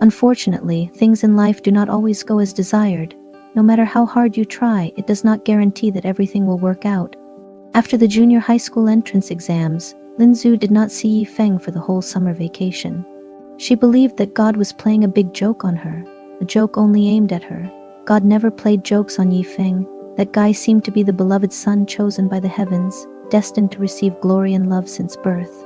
Unfortunately, things in life do not always go as desired. No matter how hard you try, it does not guarantee that everything will work out. After the junior high school entrance exams, Lin Zhu did not see Yifeng for the whole summer vacation. She believed that God was playing a big joke on her, a joke only aimed at her. God never played jokes on Yifeng. That guy seemed to be the beloved son chosen by the heavens, destined to receive glory and love since birth.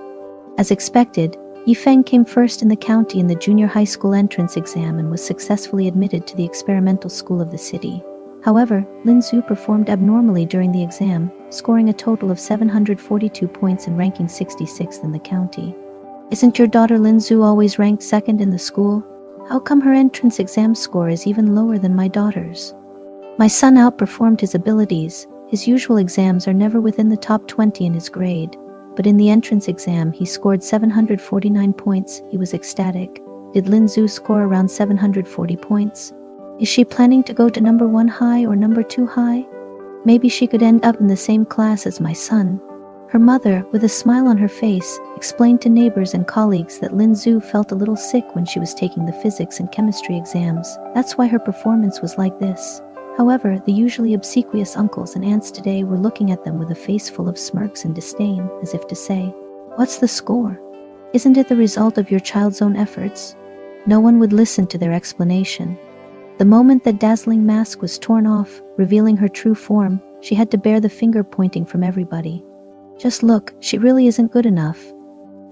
As expected, Yifeng came first in the county in the junior high school entrance exam and was successfully admitted to the experimental school of the city. However, Lin Zhu performed abnormally during the exam, scoring a total of 742 points and ranking 66th in the county. Isn't your daughter Lin Zhu always ranked second in the school? How come her entrance exam score is even lower than my daughter's? My son outperformed his abilities. His usual exams are never within the top 20 in his grade, but in the entrance exam he scored 749 points. He was ecstatic. Did Lin Zhu score around 740 points? Is she planning to go to number 1 high or number 2 high? Maybe she could end up in the same class as my son. Her mother, with a smile on her face, explained to neighbors and colleagues that Lin Zhu felt a little sick when she was taking the physics and chemistry exams. That's why her performance was like this. However, the usually obsequious uncles and aunts today were looking at them with a face full of smirks and disdain, as if to say, "What's the score? Isn't it the result of your child's own efforts?" No one would listen to their explanation. The moment that dazzling mask was torn off, revealing her true form, she had to bear the finger pointing from everybody. Just look, she really isn't good enough.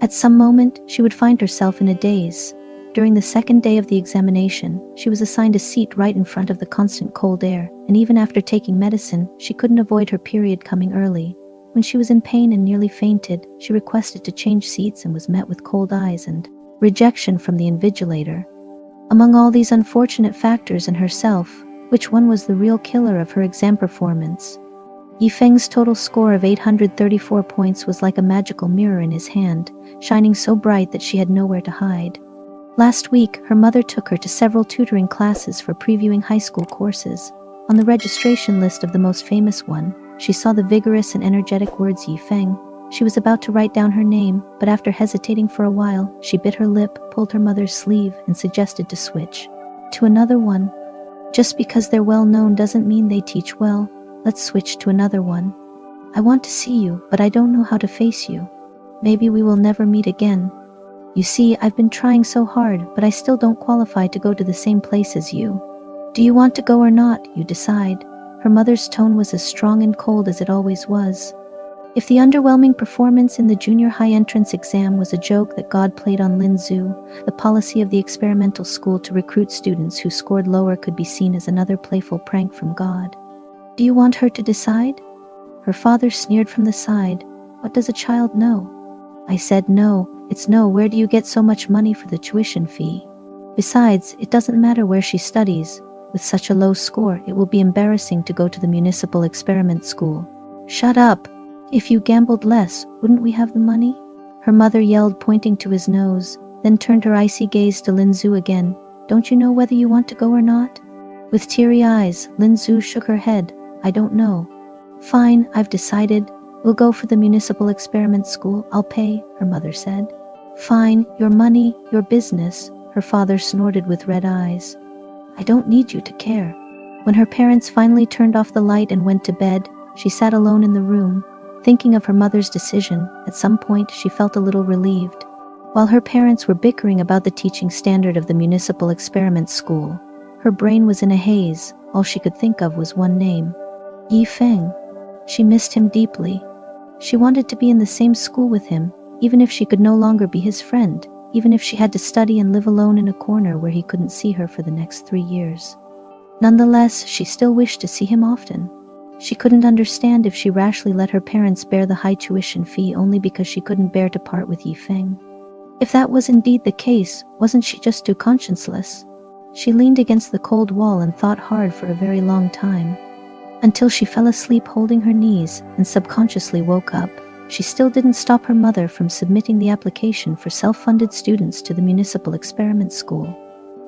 At some moment, she would find herself in a daze. During the second day of the examination, she was assigned a seat right in front of the constant cold air, and even after taking medicine, she couldn't avoid her period coming early. When she was in pain and nearly fainted, she requested to change seats and was met with cold eyes and rejection from the invigilator. Among all these unfortunate factors and herself, which one was the real killer of her exam performance? Yifeng's total score of 834 points was like a magical mirror in his hand, shining so bright that she had nowhere to hide. Last week, her mother took her to several tutoring classes for previewing high school courses. On the registration list of the most famous one, she saw the vigorous and energetic words Yifeng. She was about to write down her name, but after hesitating for a while, she bit her lip, pulled her mother's sleeve, and suggested to switch to another one. Just because they're well known doesn't mean they teach well. Let's switch to another one. I want to see you, but I don't know how to face you. Maybe we will never meet again. You see, I've been trying so hard, but I still don't qualify to go to the same place as you. Do you want to go or not? You decide. Her mother's tone was as strong and cold as it always was. If the underwhelming performance in the junior high entrance exam was a joke that God played on Lin Zhu, the policy of the experimental school to recruit students who scored lower could be seen as another playful prank from God. Do you want her to decide? Her father sneered from the side. What does a child know? I said no. It's no. Where do you get so much money for the tuition fee? Besides, it doesn't matter where she studies. With such a low score, it will be embarrassing to go to the municipal experiment school. Shut up. If you gambled less, wouldn't we have the money? Her mother yelled, pointing to his nose, then turned her icy gaze to Lin Zhu again. Don't you know whether you want to go or not? With teary eyes, Lin Zhu shook her head. I don't know. Fine, I've decided. We'll go for the municipal experiment school. I'll pay, her mother said. Fine, your money, your business, her father snorted with red eyes. I don't need you to care. When her parents finally turned off the light and went to bed, she sat alone in the room, thinking of her mother's decision. At some point, she felt a little relieved. While her parents were bickering about the teaching standard of the municipal experiment school, her brain was in a haze. All she could think of was one name: Yifeng. She missed him deeply. She wanted to be in the same school with him, even if she could no longer be his friend, even if she had to study and live alone in a corner where he couldn't see her for the next 3 years. Nonetheless, she still wished to see him often. She couldn't understand if she rashly let her parents bear the high tuition fee only because she couldn't bear to part with Yifeng. If that was indeed the case, wasn't she just too conscienceless? She leaned against the cold wall and thought hard for a very long time, until she fell asleep holding her knees and subconsciously woke up. She still didn't stop her mother from submitting the application for self-funded students to the municipal experiment school,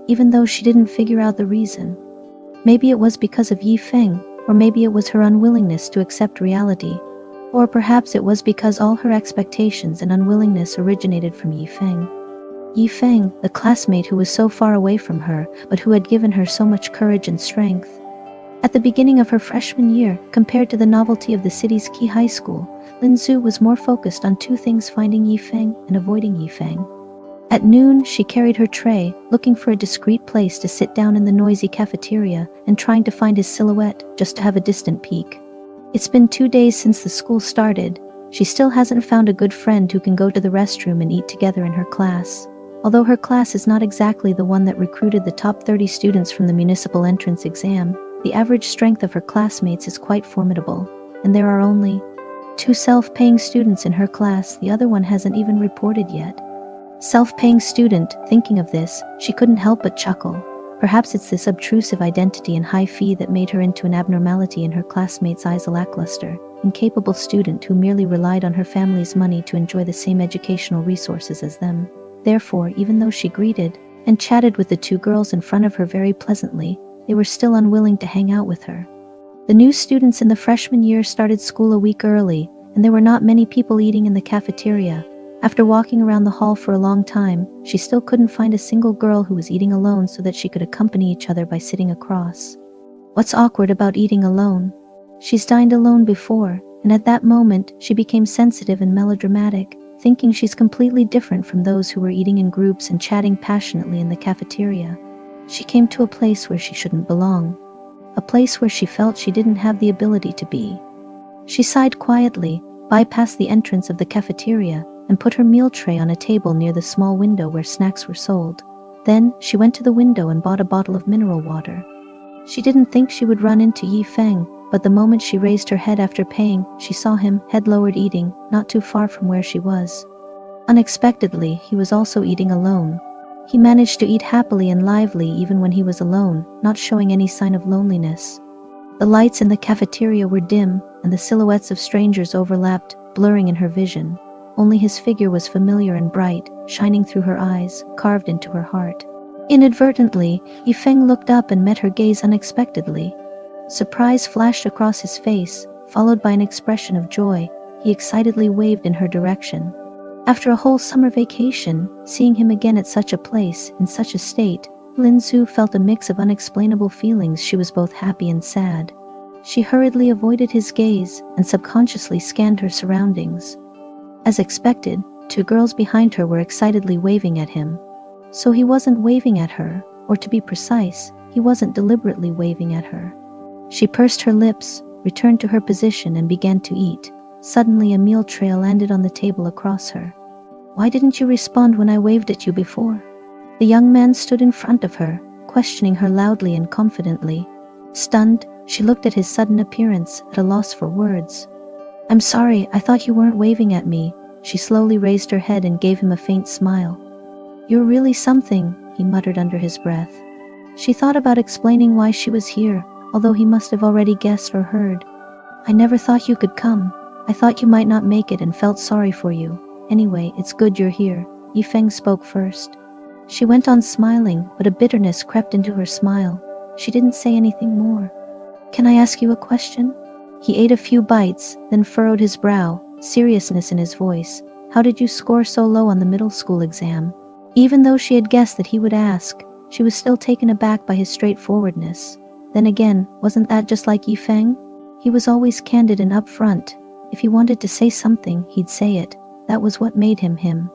even though she didn't figure out the reason. Maybe it was because of Yifeng, or maybe it was her unwillingness to accept reality, or perhaps it was because all her expectations and unwillingness originated from Yifeng. Yi Feng, the classmate who was so far away from her, but who had given her so much courage and strength. At the beginning of her freshman year, compared to the novelty of the city's key high school, Lin Zhu was more focused on two things: finding Yi Feng and avoiding Yi Feng. At noon, she carried her tray, looking for a discreet place to sit down in the noisy cafeteria and trying to find his silhouette just to have a distant peek. It's been 2 days since the school started. She still hasn't found a good friend who can go to the restroom and eat together in her class. Although her class is not exactly the one that recruited the top 30 students from the municipal entrance exam, the average strength of her classmates is quite formidable, and there are only 2 self-paying students in her class. The other one hasn't even reported yet. Self-paying student, thinking of this, she couldn't help but chuckle. Perhaps it's this obtrusive identity and high fee that made her into an abnormality in her classmates' eyes, a lackluster, incapable student who merely relied on her family's money to enjoy the same educational resources as them. Therefore, even though she greeted and chatted with the 2 girls in front of her very pleasantly, they were still unwilling to hang out with her. The new students in the freshman year started school a week early, and there were not many people eating in the cafeteria. After walking around the hall for a long time, she still couldn't find a single girl who was eating alone so that she could accompany each other by sitting across. What's awkward about eating alone? She's dined alone before, and at that moment, she became sensitive and melodramatic, thinking she's completely different from those who were eating in groups and chatting passionately in the cafeteria. She came to a place where she shouldn't belong, a place where she felt she didn't have the ability to be. She sighed quietly, bypassed the entrance of the cafeteria, and put her meal tray on a table near the small window where snacks were sold. Then, she went to the window and bought a bottle of mineral water. She didn't think she would run into Yi Feng, but the moment she raised her head after paying, she saw him, head lowered, eating, not too far from where she was. Unexpectedly, he was also eating alone. He managed to eat happily and lively even when he was alone, not showing any sign of loneliness. The lights in the cafeteria were dim, and the silhouettes of strangers overlapped, blurring in her vision. Only his figure was familiar and bright, shining through her eyes, carved into her heart. Inadvertently, Yi Feng looked up and met her gaze unexpectedly. Surprise flashed across his face, followed by an expression of joy. He excitedly waved in her direction. After a whole summer vacation, seeing him again at such a place, in such a state, Lin Zhu felt a mix of unexplainable feelings. She was both happy and sad. She hurriedly avoided his gaze and subconsciously scanned her surroundings. As expected, 2 girls behind her were excitedly waving at him. So he wasn't waving at her, or to be precise, he wasn't deliberately waving at her. She pursed her lips, returned to her position and began to eat. Suddenly a meal tray landed on the table across her. "Why didn't you respond when I waved at you before?" The young man stood in front of her, questioning her loudly and confidently. Stunned, she looked at his sudden appearance, at a loss for words. "I'm sorry, I thought you weren't waving at me." She slowly raised her head and gave him a faint smile. "You're really something," he muttered under his breath. She thought about explaining why she was here, although he must have already guessed or heard. "I never thought you could come. I thought you might not make it and felt sorry for you. Anyway, it's good you're here." Yi Feng spoke first. She went on smiling, but a bitterness crept into her smile. She didn't say anything more. "Can I ask you a question?" He ate a few bites, then furrowed his brow, seriousness in his voice. "How did you score so low on the middle school exam?" Even though she had guessed that he would ask, she was still taken aback by his straightforwardness. Then again, wasn't that just like Yi Feng? He was always candid and upfront. If he wanted to say something, he'd say it. That was what made him him.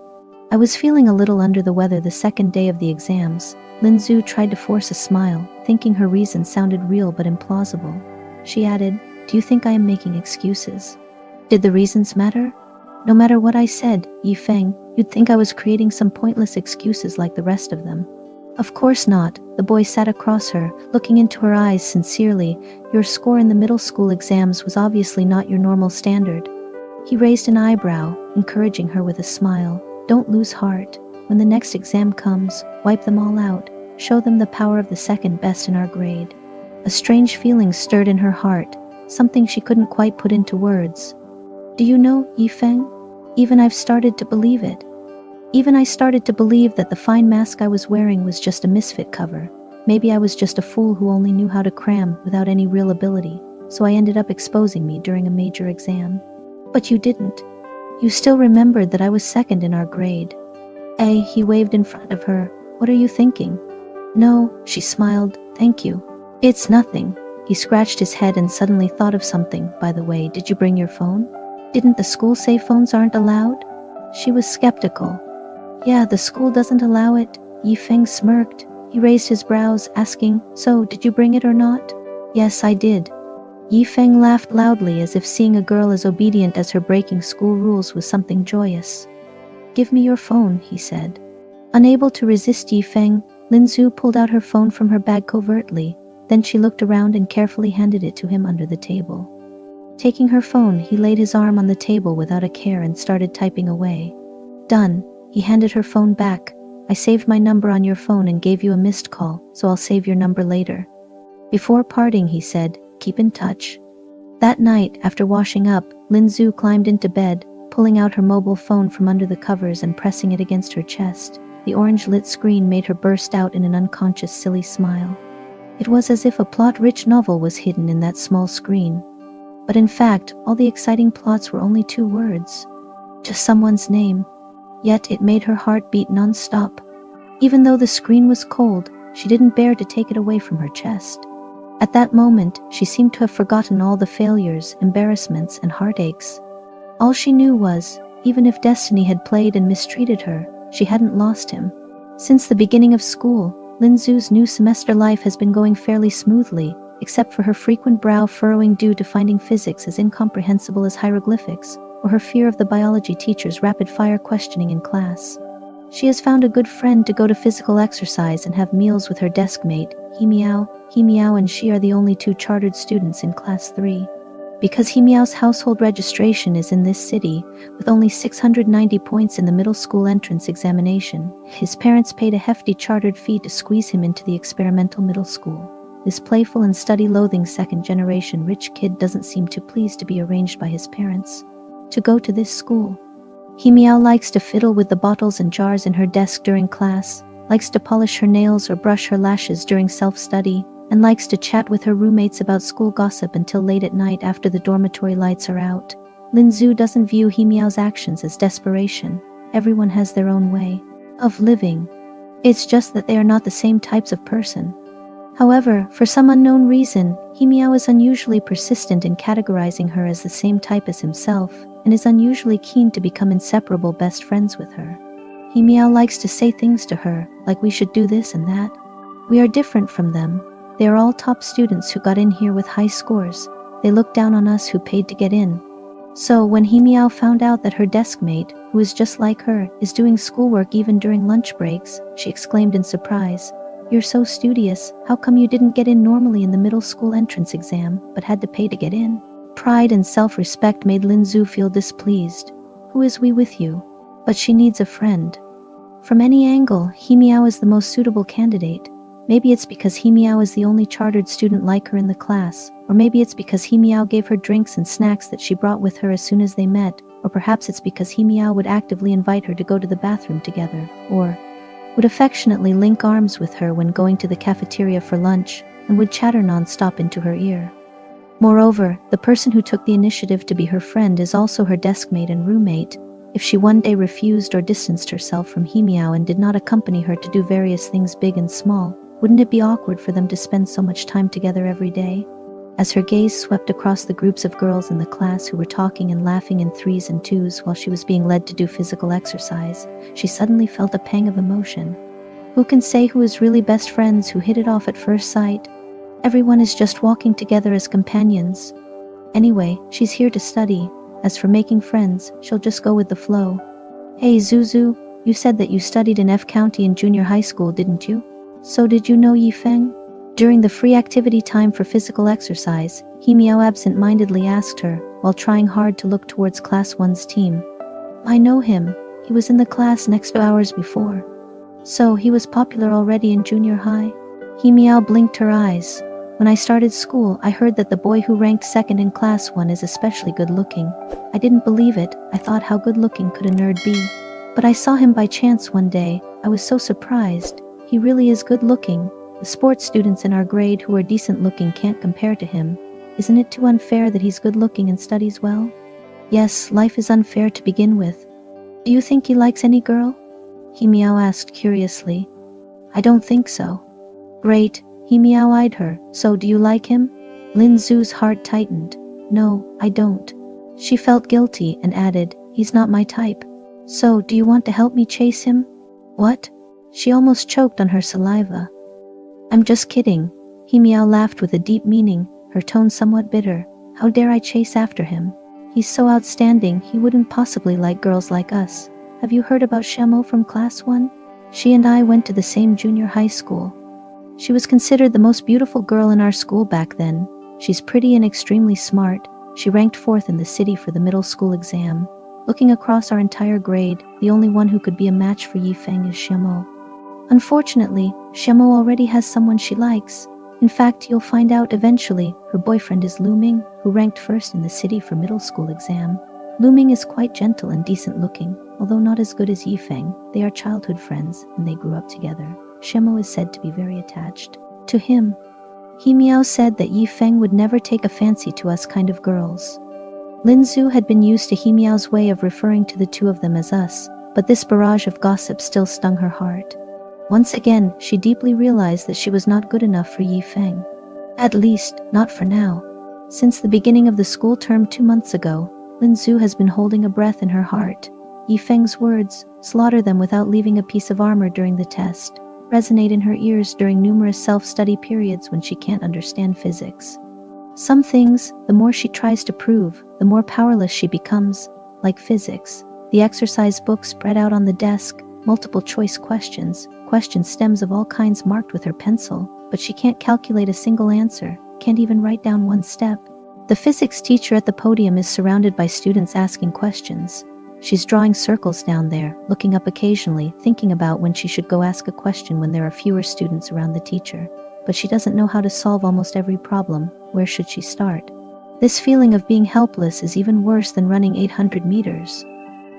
"I was feeling a little under the weather the second day of the exams." Lin Zhu tried to force a smile, thinking her reason sounded real but implausible. She added, "Do you think I am making excuses? Did the reasons matter? No matter what I said, Yi Feng, you'd think I was creating some pointless excuses like the rest of them." "Of course not." The boy sat across her, looking into her eyes sincerely. "Your score in the middle school exams was obviously not your normal standard." He raised an eyebrow, encouraging her with a smile. "Don't lose heart. When the next exam comes, wipe them all out. Show them the power of the second best in our grade." A strange feeling stirred in her heart, something she couldn't quite put into words. "Do you know, Yi Feng? Even I've started to believe it. Even I started to believe that the fine mask I was wearing was just a misfit cover. Maybe I was just a fool who only knew how to cram without any real ability, so I ended up exposing me during a major exam. But you didn't. You still remembered that I was second in our grade. He waved in front of her. What are you thinking? No, she smiled. Thank you. It's nothing. He scratched his head and suddenly thought of something. By the way, did you bring your phone? Didn't the school say phones aren't allowed? She was skeptical. Yeah, the school doesn't allow it. Yifeng smirked. He raised his brows, asking, so, did you bring it or not? Yes, I did. Yifeng laughed loudly as if seeing a girl as obedient as her breaking school rules was something joyous. Give me your phone, he said. Unable to resist Yifeng, Linzu pulled out her phone from her bag covertly. Then she looked around and carefully handed it to him under the table. Taking her phone, he laid his arm on the table without a care and started typing away. Done. He handed her phone back. I saved my number on your phone and gave you a missed call, so I'll save your number later. Before parting, he said, keep in touch. That night, after washing up, Linzu climbed into bed, pulling out her mobile phone from under the covers and pressing it against her chest. The orange-lit screen made her burst out in an unconscious, silly smile. It was as if a plot-rich novel was hidden in that small screen. But in fact, all the exciting plots were only 2 words. Just someone's name. Yet it made her heart beat non-stop. Even though the screen was cold, she didn't bear to take it away from her chest. At that moment, she seemed to have forgotten all the failures, embarrassments, and heartaches. All she knew was, even if destiny had played and mistreated her, she hadn't lost him. Since the beginning of school, Linzu's new semester life has been going fairly smoothly, except for her frequent brow furrowing due to finding physics as incomprehensible as hieroglyphics, or her fear of the biology teacher's rapid-fire questioning in class. She has found a good friend to go to physical exercise and have meals with her desk mate, He-Miao. He-Miao and she are the only 2 chartered students in Class 3. Because He-Miao's household registration is in this city, with only 690 points in the middle school entrance examination, his parents paid a hefty chartered fee to squeeze him into the experimental middle school. This playful and study-loathing second-generation rich kid doesn't seem too pleased to be arranged by his parents to go to this school. He-Miao likes to fiddle with the bottles and jars in her desk during class, likes to polish her nails or brush her lashes during self-study, and likes to chat with her roommates about school gossip until late at night after the dormitory lights are out. Linzu doesn't view He-Miao's actions as desperation. Everyone has their own way of living. It's just that they are not the same types of person. However, for some unknown reason, He-Miao is unusually persistent in categorizing her as the same type as himself, and is unusually keen to become inseparable best friends with her. He-Miao likes to say things to her, like we should do this and that. We are different from them. They are all top students who got in here with high scores. They look down on us who paid to get in. So when He-Miao found out that her desk mate, who is just like her, is doing schoolwork even during lunch breaks, she exclaimed in surprise, "You're so studious, how come you didn't get in normally in the middle school entrance exam, but had to pay to get in?" Pride and self-respect made Linzu feel displeased. Who is we with you? But she needs a friend. From any angle, He-Miao is the most suitable candidate. Maybe it's because He-Miao is the only chartered student like her in the class, or maybe it's because He-Miao gave her drinks and snacks that she brought with her as soon as they met, or perhaps it's because He-Miao would actively invite her to go to the bathroom together, or would affectionately link arms with her when going to the cafeteria for lunch, and would chatter non-stop into her ear. Moreover, the person who took the initiative to be her friend is also her deskmate and roommate. If she one day refused or distanced herself from He-Miao and did not accompany her to do various things big and small, wouldn't it be awkward for them to spend so much time together every day? As her gaze swept across the groups of girls in the class who were talking and laughing in 3s and 2s while she was being led to do physical exercise, she suddenly felt a pang of emotion. Who can say who is really best friends who hit it off at first sight? Everyone is just walking together as companions. Anyway, she's here to study. As for making friends, she'll just go with the flow. Hey Zuzu, you said that you studied in F County in junior high school, didn't you? So did you know Yifeng? During the free activity time for physical exercise, He-Miao absent-mindedly asked her, while trying hard to look towards Class 1's team. I know him. He was in the class next to ours before. So he was popular already in junior high? He-Miao blinked her eyes. When I started school, I heard that the boy who ranked second in Class 1 is especially good-looking. I didn't believe it. I thought, how good-looking could a nerd be? But I saw him by chance one day. I was so surprised. He really is good-looking. The sports students in our grade who are decent-looking can't compare to him. Isn't it too unfair that he's good-looking and studies well? Yes, life is unfair to begin with. Do you think he likes any girl? He Miao asked curiously. I don't think so. Great, He Miao eyed her. So do you like him? Lin Zhu's heart tightened. No, I don't. She felt guilty and added, he's not my type. So, do you want to help me chase him? What? She almost choked on her saliva. I'm just kidding. He Miao laughed with a deep meaning, her tone somewhat bitter. How dare I chase after him? He's so outstanding, he wouldn't possibly like girls like us. Have you heard about Shamo from class 1? She and I went to the same junior high school. She was considered the most beautiful girl in our school back then. She's pretty and extremely smart. She ranked 4th in the city for the middle school exam. Looking across our entire grade, the only one who could be a match for Yi Feng is Xiamo. Unfortunately, Xiamo already has someone she likes. In fact, you'll find out eventually, her boyfriend is Lu Ming, who ranked 1st in the city for middle school exam. Lu Ming is quite gentle and decent looking, although not as good as Yi Feng. They are childhood friends, and they grew up together. Xiamo is said to be very attached to him. He Miao said that Yi Feng would never take a fancy to us kind of girls. Lin Zhu had been used to He Miao's way of referring to the two of them as us, but this barrage of gossip still stung her heart. Once again, she deeply realized that she was not good enough for Yi Feng. At least, not for now. Since the beginning of the school term 2 months ago, Lin Zhu has been holding a breath in her heart. Yi Feng's words, slaughter them without leaving a piece of armor during the test, resonate in her ears during numerous self-study periods when she can't understand physics. Some things, the more she tries to prove, the more powerless she becomes, like physics. The exercise book spread out on the desk, multiple choice questions, question stems of all kinds marked with her pencil, but she can't calculate a single answer, can't even write down one step. The physics teacher at the podium is surrounded by students asking questions. She's drawing circles down there, looking up occasionally, thinking about when she should go ask a question when there are fewer students around the teacher. But she doesn't know how to solve almost every problem. Where should she start? This feeling of being helpless is even worse than running 800 meters.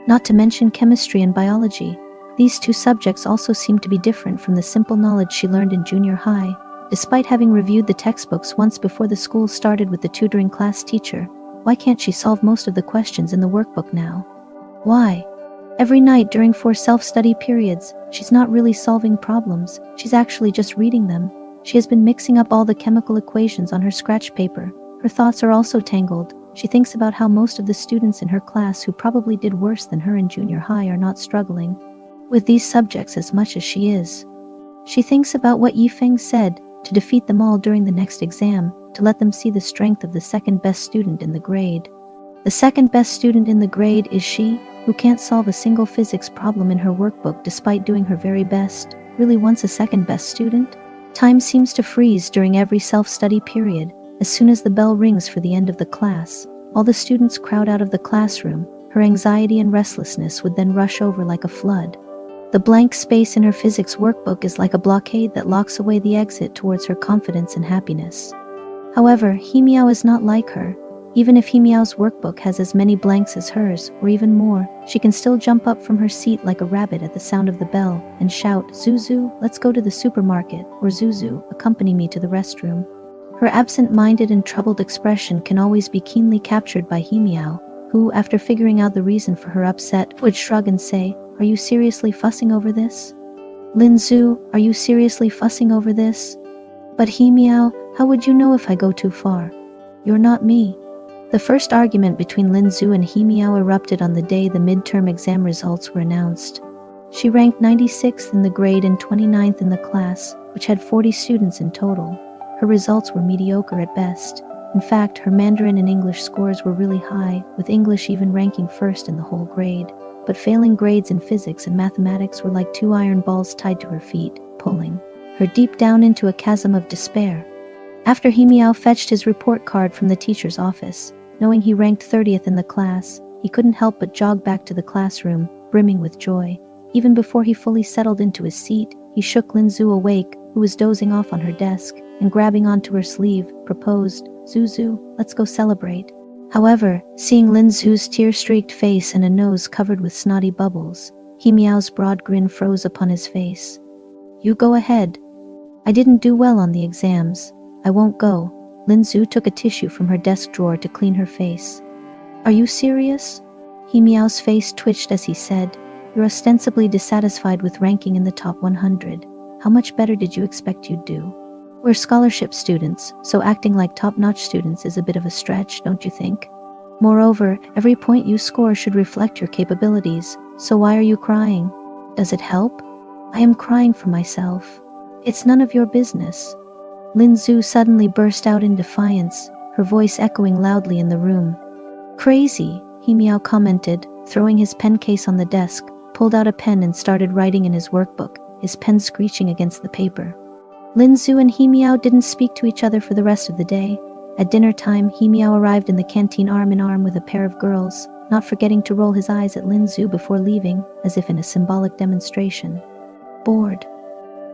Not to mention chemistry and biology. These two subjects also seem to be different from the simple knowledge she learned in junior high. Despite having reviewed the textbooks once before the school started with the tutoring class teacher, why can't she solve most of the questions in the workbook now? Why? Every night during 4 self-study periods, she's not really solving problems, she's actually just reading them. She has been mixing up all the chemical equations on her scratch paper. Her thoughts are also tangled. She thinks about how most of the students in her class who probably did worse than her in junior high are not struggling with these subjects as much as she is. She thinks about what Yi Feng said, to defeat them all during the next exam, to let them see the strength of the second best student in the grade. The second best student in the grade is she, who can't solve a single physics problem in her workbook despite doing her very best, really wants a second best student? Time seems to freeze during every self-study period. As soon as the bell rings for the end of the class, all the students crowd out of the classroom. Her anxiety and restlessness would then rush over like a flood. The blank space in her physics workbook is like a blockade that locks away the exit towards her confidence and happiness. However, He Miao is not like her. Even if He Miao's workbook has as many blanks as hers, or even more, she can still jump up from her seat like a rabbit at the sound of the bell and shout, Zuzu, let's go to the supermarket, or Zuzu, accompany me to the restroom. Her absent-minded and troubled expression can always be keenly captured by He Miao, who, after figuring out the reason for her upset, would shrug and say, are you seriously fussing over this? Lin Zhu, are you seriously fussing over this? But He Miao, how would you know if I go too far? You're not me. The first argument between Lin Zhu and He Miao erupted on the day the midterm exam results were announced. She ranked 96th in the grade and 29th in the class, which had 40 students in total. Her results were mediocre at best. In fact, her Mandarin and English scores were really high, with English even ranking 1st in the whole grade. But failing grades in physics and mathematics were like 2 iron balls tied to her feet, pulling her deep down into a chasm of despair. After He Miao fetched his report card from the teacher's office, knowing he ranked 30th in the class, he couldn't help but jog back to the classroom, brimming with joy. Even before he fully settled into his seat, he shook Lin Zhu awake, who was dozing off on her desk, and grabbing onto her sleeve, proposed, Zuzu, let's go celebrate. However, seeing Lin Zhu's tear-streaked face and a nose covered with snotty bubbles, He Miao's broad grin froze upon his face. You go ahead. I didn't do well on the exams. I won't go. Lin Zhu took a tissue from her desk drawer to clean her face. Are you serious? He Miao's face twitched as he said, You're ostensibly dissatisfied with ranking in the top 100. How much better did you expect you'd do? We're scholarship students, so acting like top-notch students is a bit of a stretch, don't you think? Moreover, every point you score should reflect your capabilities, so why are you crying? Does it help? I am crying for myself. It's none of your business. Lin Zhu suddenly burst out in defiance, her voice echoing loudly in the room. Crazy, He Miao commented, throwing his pen case on the desk, pulled out a pen and started writing in his workbook, his pen screeching against the paper. Lin Zhu and He Miao didn't speak to each other for the rest of the day. At dinner time, He Miao arrived in the canteen arm in arm with a pair of girls, not forgetting to roll his eyes at Lin Zhu before leaving, as if in a symbolic demonstration. Bored.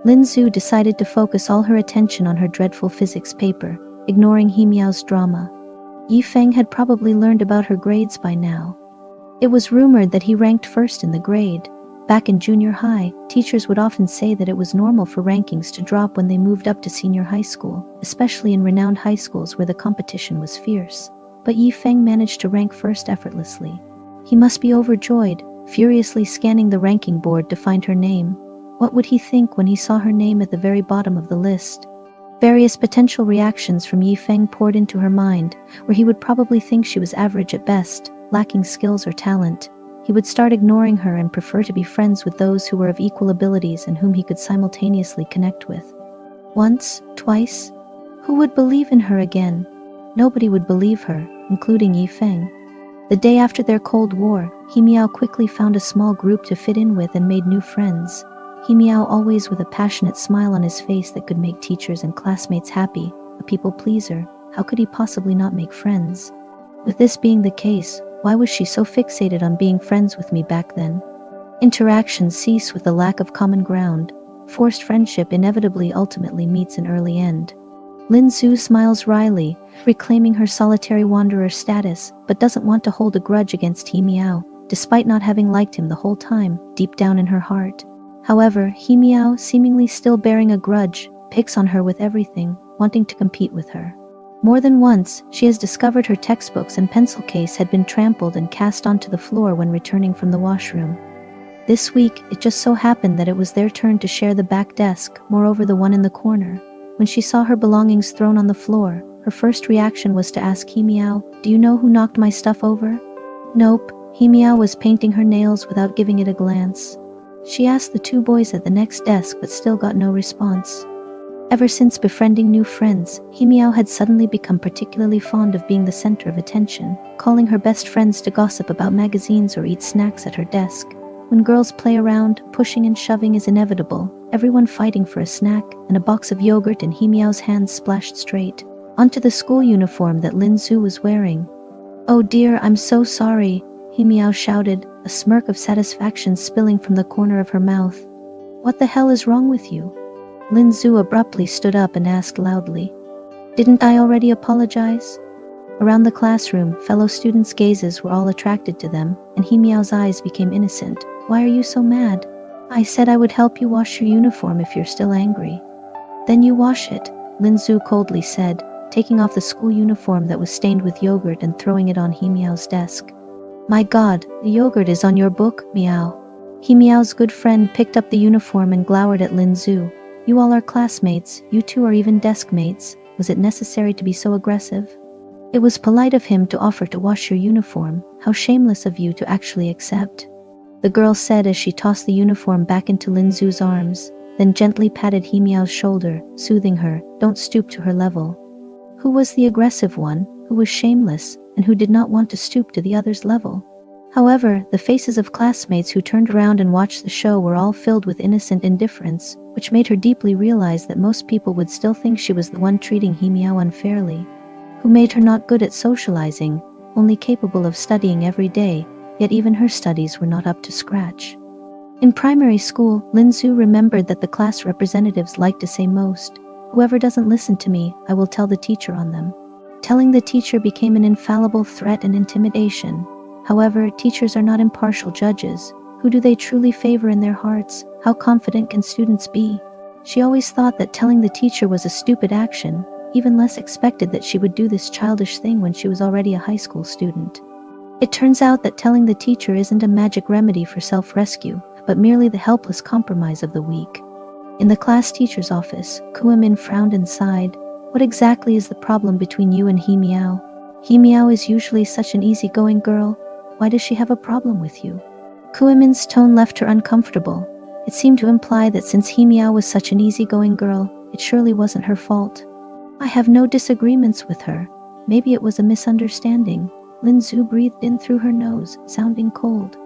Lin Zhu decided to focus all her attention on her dreadful physics paper, ignoring He Miao's drama. Yi Feng had probably learned about her grades by now. It was rumored that he ranked first in the grade. Back in junior high, teachers would often say that it was normal for rankings to drop when they moved up to senior high school, especially in renowned high schools where the competition was fierce. But Yi Feng managed to rank first effortlessly. He must be overjoyed, furiously scanning the ranking board to find her name. What would he think when he saw her name at the very bottom of the list? Various potential reactions from Yi Feng poured into her mind, where he would probably think she was average at best, lacking skills or talent. He would start ignoring her and prefer to be friends with those who were of equal abilities and whom he could simultaneously connect with. Once, twice. Who would believe in her again? Nobody would believe her, including Yi Feng. The day after their Cold War, He Miao quickly found a small group to fit in with and made new friends. He Miao, always with a passionate smile on his face that could make teachers and classmates happy, a people pleaser, how could he possibly not make friends? With this being the case, why was she so fixated on being friends with me back then? Interactions cease with the lack of common ground. Forced friendship inevitably ultimately meets an early end. Lin Zhu smiles wryly, reclaiming her solitary wanderer status, but doesn't want to hold a grudge against He Miao, despite not having liked him the whole time, deep down in her heart. However, He Miao, seemingly still bearing a grudge, picks on her with everything, wanting to compete with her. More than once, she has discovered her textbooks and pencil case had been trampled and cast onto the floor when returning from the washroom. This week, it just so happened that it was their turn to share the back desk, moreover the one in the corner. When she saw her belongings thrown on the floor, her first reaction was to ask He Miao, "Do you know who knocked my stuff over?" Nope, He Miao was painting her nails without giving it a glance. She asked the two boys at the next desk but still got no response. Ever since befriending new friends, He Miao had suddenly become particularly fond of being the center of attention, calling her best friends to gossip about magazines or eat snacks at her desk. When girls play around, pushing and shoving is inevitable, everyone fighting for a snack, and a box of yogurt in He Miao's hands splashed straight onto the school uniform that Lin Zhu was wearing. "Oh dear, I'm so sorry," He Miao shouted, a smirk of satisfaction spilling from the corner of her mouth. "What the hell is wrong with you?" Lin Zhu abruptly stood up and asked loudly. "Didn't I already apologize?" Around the classroom, fellow students' gazes were all attracted to them, and He Miao's eyes became innocent. "Why are you so mad? I said I would help you wash your uniform if you're still angry." "Then you wash it," Lin Zhu coldly said, taking off the school uniform that was stained with yogurt and throwing it on He Miao's desk. "My God, the yogurt is on your book, Miao." He Miao's good friend picked up the uniform and glowered at Lin Zhu. "You all are classmates, you two are even desk mates. Was it necessary to be so aggressive? It was polite of him to offer to wash your uniform. How shameless of you to actually accept," the girl said as she tossed the uniform back into Lin Zhu's arms, then gently patted He Miao's shoulder, soothing her, "Don't stoop to her level." Who was the aggressive one, who was shameless, and who did not want to stoop to the other's level? However, the faces of classmates who turned around and watched the show were all filled with innocent indifference, which made her deeply realize that most people would still think she was the one treating He Miao unfairly. Who made her not good at socializing, only capable of studying every day, yet even her studies were not up to scratch. In primary school, Lin Zhu remembered that the class representatives liked to say most, "Whoever doesn't listen to me, I will tell the teacher on them." Telling the teacher became an infallible threat and intimidation. However, teachers are not impartial judges. Who do they truly favor in their hearts? How confident can students be? She always thought that telling the teacher was a stupid action, even less expected that she would do this childish thing when she was already a high school student. It turns out that telling the teacher isn't a magic remedy for self-rescue, but merely the helpless compromise of the weak. In the class teacher's office, Kuimin frowned and sighed. What exactly is the problem between you and He Miao? He Miao is usually such an easygoing girl. Why does she have a problem with you? Kuimin's tone left her uncomfortable. It seemed to imply that since He Miao was such an easygoing girl, it surely wasn't her fault. I have no disagreements with her. Maybe it was a misunderstanding. Lin Zhu breathed in through her nose, sounding cold.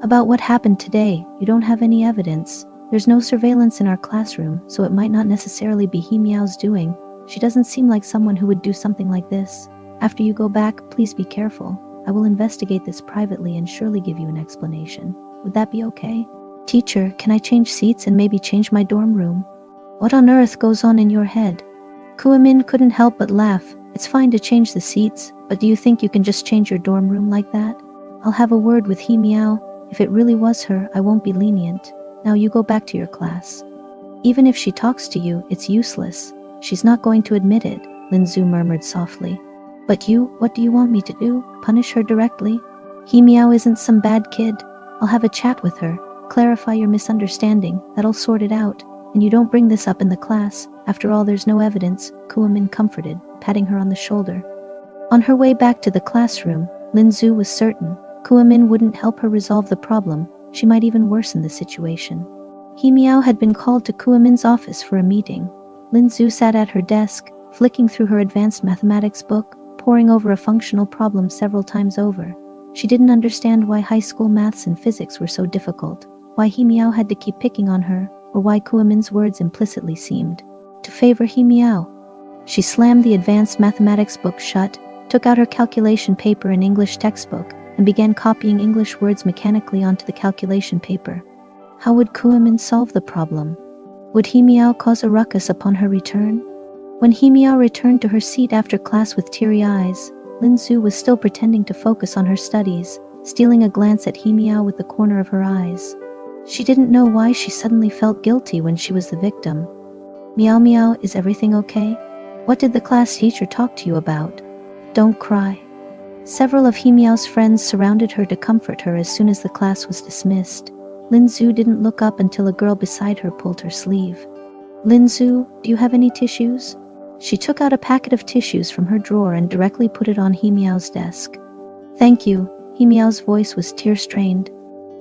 About what happened today, you don't have any evidence. There's no surveillance in our classroom, so it might not necessarily be He Miao's doing. She doesn't seem like someone who would do something like this. After you go back, please be careful. I will investigate this privately and surely give you an explanation. Would that be okay? Teacher, can I change seats and maybe change my dorm room? What on earth goes on in your head? Kuimin couldn't help but laugh. It's fine to change the seats, but do you think you can just change your dorm room like that? I'll have a word with He Miao. If it really was her, I won't be lenient. Now you go back to your class. Even if she talks to you, it's useless. She's not going to admit it, Lin Zhu murmured softly. But you, what do you want me to do? Punish her directly? He Miao isn't some bad kid. I'll have a chat with her, clarify your misunderstanding, that'll sort it out. And you don't bring this up in the class. After all, there's no evidence, Kuimin comforted, patting her on the shoulder. On her way back to the classroom, Lin Zhu was certain Kuimin wouldn't help her resolve the problem. She might even worsen the situation. He Miao had been called to Kuimin's office for a meeting. Lin Zhu sat at her desk, flicking through her advanced mathematics book, poring over a functional problem several times over. She didn't understand why high school maths and physics were so difficult, why He Miao had to keep picking on her, or why Kuimin's words implicitly seemed to favor He Miao. She slammed the advanced mathematics book shut, took out her calculation paper and English textbook, and began copying English words mechanically onto the calculation paper. How would Kuimin solve the problem? Would He Miao cause a ruckus upon her return? When He Miao returned to her seat after class with teary eyes, Lin Zhu was still pretending to focus on her studies, stealing a glance at He Miao with the corner of her eyes. She didn't know why she suddenly felt guilty when she was the victim. Miao Miao, is everything okay? What did the class teacher talk to you about? Don't cry. Several of He Miao's friends surrounded her to comfort her as soon as the class was dismissed. Lin Zhu didn't look up until a girl beside her pulled her sleeve. Lin Zhu, do you have any tissues? She took out a packet of tissues from her drawer and directly put it on He Miao's desk. Thank you. He Miao's voice was tear-strained.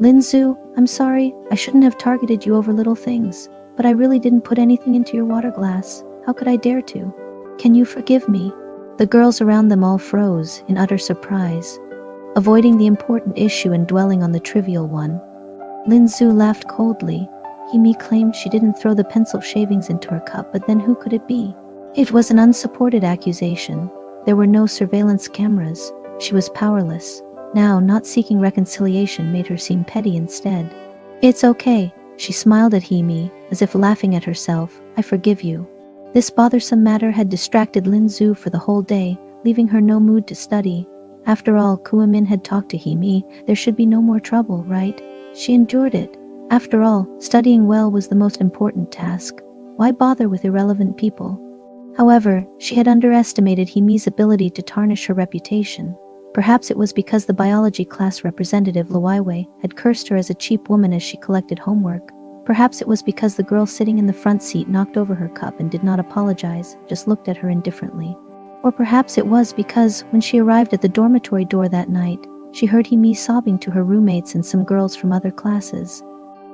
Lin Zhu, I'm sorry, I shouldn't have targeted you over little things, but I really didn't put anything into your water glass. How could I dare to? Can you forgive me? The girls around them all froze in utter surprise, avoiding the important issue and dwelling on the trivial one. Lin Zhu laughed coldly. He Mi claimed she didn't throw the pencil shavings into her cup, but then who could it be? It was an unsupported accusation. There were no surveillance cameras. She was powerless. Now, not seeking reconciliation made her seem petty instead. It's okay, she smiled at He Mi, as if laughing at herself. I forgive you. This bothersome matter had distracted Lin Zhu for the whole day, leaving her no mood to study. After all, Kuimin had talked to He Mi. There should be no more trouble, right? She endured it. After all, studying well was the most important task. Why bother with irrelevant people? However, she had underestimated He Mi's ability to tarnish her reputation. Perhaps it was because the biology class representative Luaiwei had cursed her as a cheap woman as she collected homework. Perhaps it was because the girl sitting in the front seat knocked over her cup and did not apologize, just looked at her indifferently. Or perhaps it was because, when she arrived at the dormitory door that night, she heard He Mi sobbing to her roommates and some girls from other classes.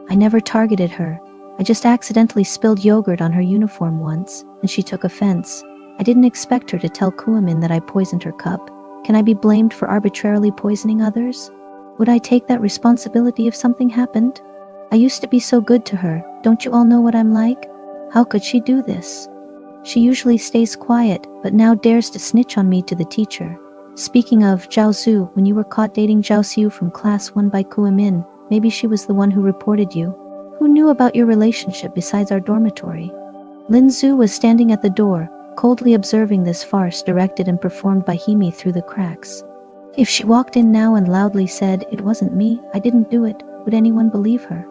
I never targeted her. I just accidentally spilled yogurt on her uniform once, and she took offense. I didn't expect her to tell Kuimin that I poisoned her cup. Can I be blamed for arbitrarily poisoning others? Would I take that responsibility if something happened? I used to be so good to her. Don't you all know what I'm like? How could she do this? She usually stays quiet, but now dares to snitch on me to the teacher. Speaking of Zhao Zhu, when you were caught dating Zhao Xiu from class 1 by Kuimin, maybe she was the one who reported you. Who knew about your relationship besides our dormitory? Lin Zhu was standing at the door, coldly observing this farce directed and performed by He Mi through the cracks. If she walked in now and loudly said, "It wasn't me, I didn't do it," would anyone believe her?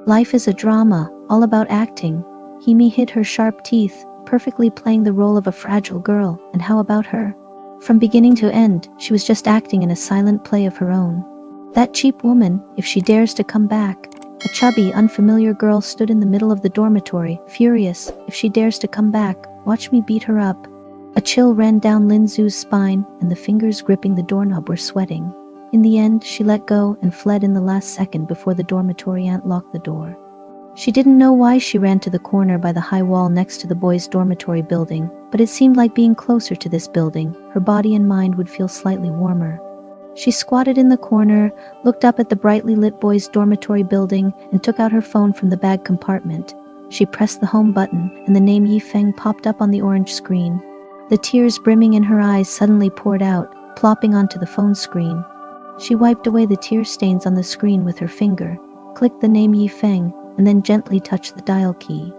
Life is a drama, all about acting. He Mi hid her sharp teeth, perfectly playing the role of a fragile girl. And how about her? From beginning to end, she was just acting in a silent play of her own. That cheap woman, if she dares to come back. A chubby, unfamiliar girl stood in the middle of the dormitory, furious. If she dares to come back, watch me beat her up. A chill ran down Lin Zhu's spine, and the fingers gripping the doorknob were sweating. In the end, she let go and fled in the last second before the dormitory aunt locked the door. She didn't know why she ran to the corner by the high wall next to the boys' dormitory building, but it seemed like being closer to this building, her body and mind would feel slightly warmer. She squatted in the corner, looked up at the brightly lit boys' dormitory building, and took out her phone from the bag compartment. She pressed the home button, and the name Yifeng popped up on the orange screen. The tears brimming in her eyes suddenly poured out, plopping onto the phone screen. She wiped away the tear stains on the screen with her finger, clicked the name Yifeng, and then gently touched the dial key.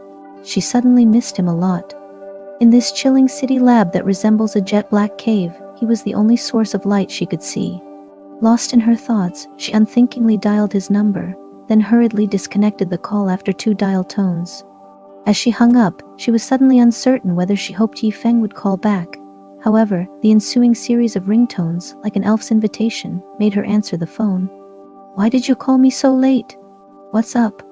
She suddenly missed him a lot. In this chilling city lab that resembles a jet-black cave, he was the only source of light she could see. Lost in her thoughts, she unthinkingly dialed his number, then hurriedly disconnected the call after 2 dial tones. As she hung up, she was suddenly uncertain whether she hoped Yifeng would call back. However, the ensuing series of ringtones, like an elf's invitation, made her answer the phone. "Why did you call me so late? What's up?"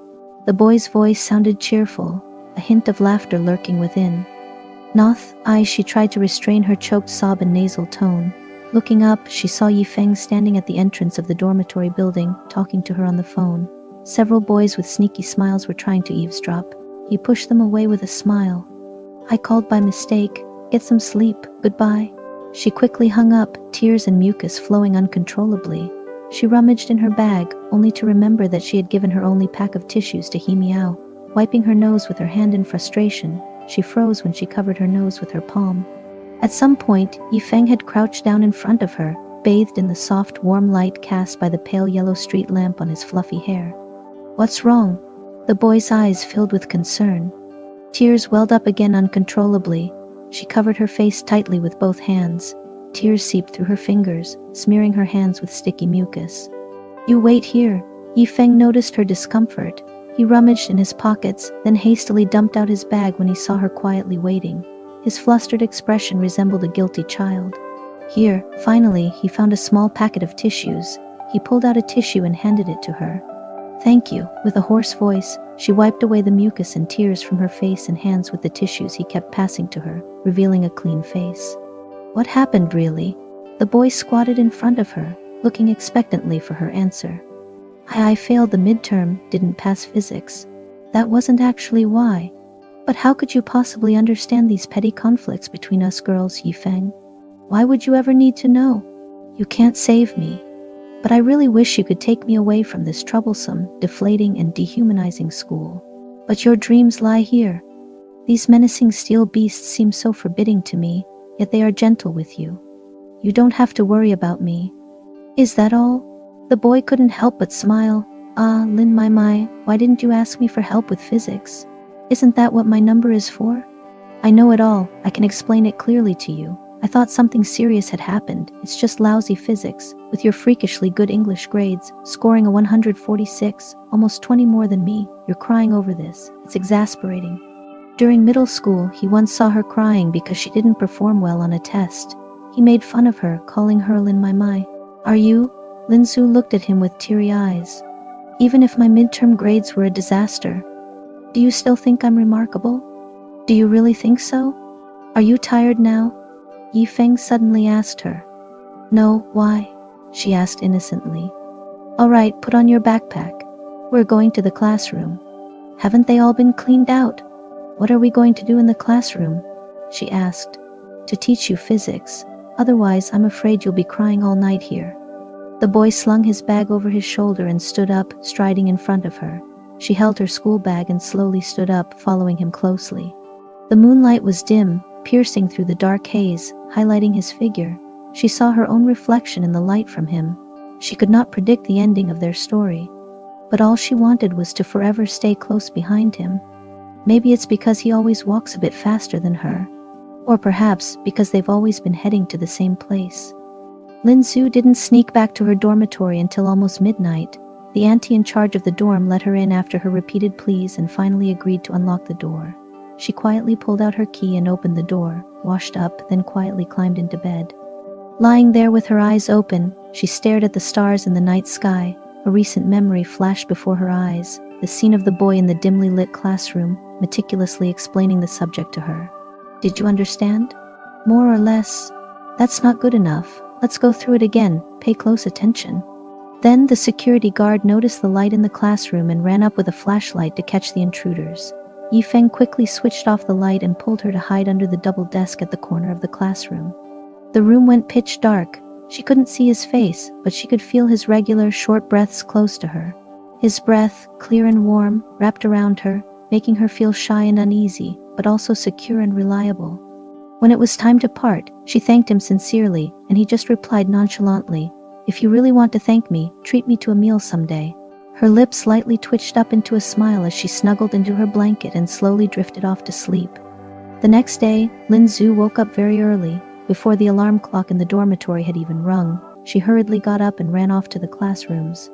The boy's voice sounded cheerful, a hint of laughter lurking within. She tried to restrain her choked sob and nasal tone. Looking up, she saw Yifeng standing at the entrance of the dormitory building, talking to her on the phone. Several boys with sneaky smiles were trying to eavesdrop. He pushed them away with a smile. "I called by mistake. Get some sleep. Goodbye." She quickly hung up, tears and mucus flowing uncontrollably. She rummaged in her bag, only to remember that she had given her only pack of tissues to He Miao. Wiping her nose with her hand in frustration, she froze when she covered her nose with her palm. At some point, Yifeng had crouched down in front of her, bathed in the soft, warm light cast by the pale yellow street lamp on his fluffy hair. "What's wrong?" The boy's eyes filled with concern. Tears welled up again uncontrollably. She covered her face tightly with both hands. Tears seeped through her fingers, smearing her hands with sticky mucus. "You wait here." Yifeng noticed her discomfort. He rummaged in his pockets, then hastily dumped out his bag when he saw her quietly waiting. His flustered expression resembled a guilty child. Here, finally, he found a small packet of tissues. He pulled out a tissue and handed it to her. "Thank you." With a hoarse voice, she wiped away the mucus and tears from her face and hands with the tissues he kept passing to her, revealing a clean face. "What happened, really?" The boy squatted in front of her, looking expectantly for her answer. I failed the midterm, didn't pass physics. That wasn't actually why. But how could you possibly understand these petty conflicts between us girls, Yifeng? Why would you ever need to know? You can't save me. But I really wish you could take me away from this troublesome, deflating, and dehumanizing school. But your dreams lie here. These menacing steel beasts seem so forbidding to me, yet they are gentle with you. You don't have to worry about me. Is that all? The boy couldn't help but smile. Lin Mai, why didn't you ask me for help with physics? Isn't that what my number is for? I know it all, I can explain it clearly to you. I thought something serious had happened. It's just lousy physics. With your freakishly good English grades, scoring a 146, almost 20 more than me, you're crying over this. It's exasperating. During middle school, he once saw her crying because she didn't perform well on a test. He made fun of her, calling her Lin Mai. Are you? Lin Zhu looked at him with teary eyes. Even if my midterm grades were a disaster, do you still think I'm remarkable? Do you really think so? Are you tired now? Yifeng suddenly asked her. No, why? She asked innocently. All right, put on your backpack. We're going to the classroom. Haven't they all been cleaned out? What are we going to do in the classroom? She asked. To teach you physics. Otherwise, I'm afraid you'll be crying all night here. The boy slung his bag over his shoulder and stood up, striding in front of her. She held her school bag and slowly stood up, following him closely. The moonlight was dim, piercing through the dark haze, highlighting his figure. She saw her own reflection in the light from him. She could not predict the ending of their story, but all she wanted was to forever stay close behind him. Maybe it's because he always walks a bit faster than her, or perhaps because they've always been heading to the same place. Lin Zhu didn't sneak back to her dormitory until almost midnight. The auntie in charge of the dorm let her in after her repeated pleas and finally agreed to unlock the door. She quietly pulled out her key and opened the door, washed up, then quietly climbed into bed. Lying there with her eyes open, she stared at the stars in the night sky. A recent memory flashed before her eyes, the scene of the boy in the dimly lit classroom, meticulously explaining the subject to her. Did you understand? More or less. That's not good enough. Let's go through it again. Pay close attention. Then the security guard noticed the light in the classroom and ran up with a flashlight to catch the intruders. Yifeng quickly switched off the light and pulled her to hide under the double desk at the corner of the classroom. The room went pitch dark. She couldn't see his face, but she could feel his regular, short breaths close to her. His breath, clear and warm, wrapped around her, making her feel shy and uneasy, but also secure and reliable. When it was time to part, she thanked him sincerely, and he just replied nonchalantly, "If you really want to thank me, treat me to a meal someday." Her lips slightly twitched up into a smile as she snuggled into her blanket and slowly drifted off to sleep. The next day, Lin Zhu woke up very early. Before the alarm clock in the dormitory had even rung, she hurriedly got up and ran off to the classrooms.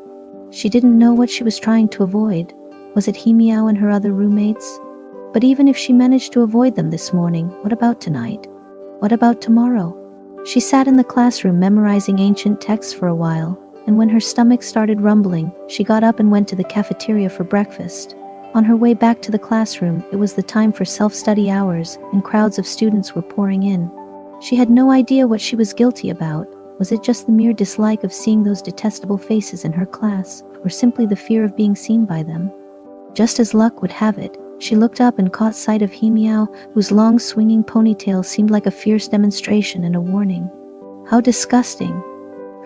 She didn't know what she was trying to avoid. Was it He Miao and her other roommates? But even if she managed to avoid them this morning, what about tonight? What about tomorrow? She sat in the classroom memorizing ancient texts for a while, and when her stomach started rumbling, she got up and went to the cafeteria for breakfast. On her way back to the classroom, it was the time for self-study hours, and crowds of students were pouring in. She had no idea what she was guilty about. Was it just the mere dislike of seeing those detestable faces in her class, or simply the fear of being seen by them? Just as luck would have it, she looked up and caught sight of He Miao, whose long swinging ponytail seemed like a fierce demonstration and a warning. How disgusting!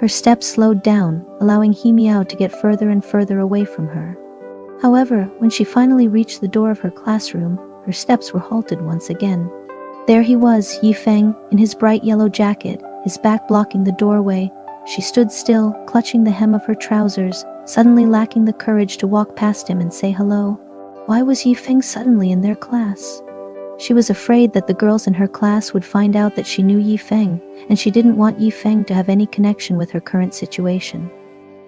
Her steps slowed down, allowing He Miao to get further and further away from her. However, when she finally reached the door of her classroom, her steps were halted once again. There he was, Yifeng, in his bright yellow jacket, his back blocking the doorway. She stood still, clutching the hem of her trousers, suddenly lacking the courage to walk past him and say hello. Why was Yifeng suddenly in their class? She was afraid that the girls in her class would find out that she knew Yifeng, and she didn't want Yifeng to have any connection with her current situation.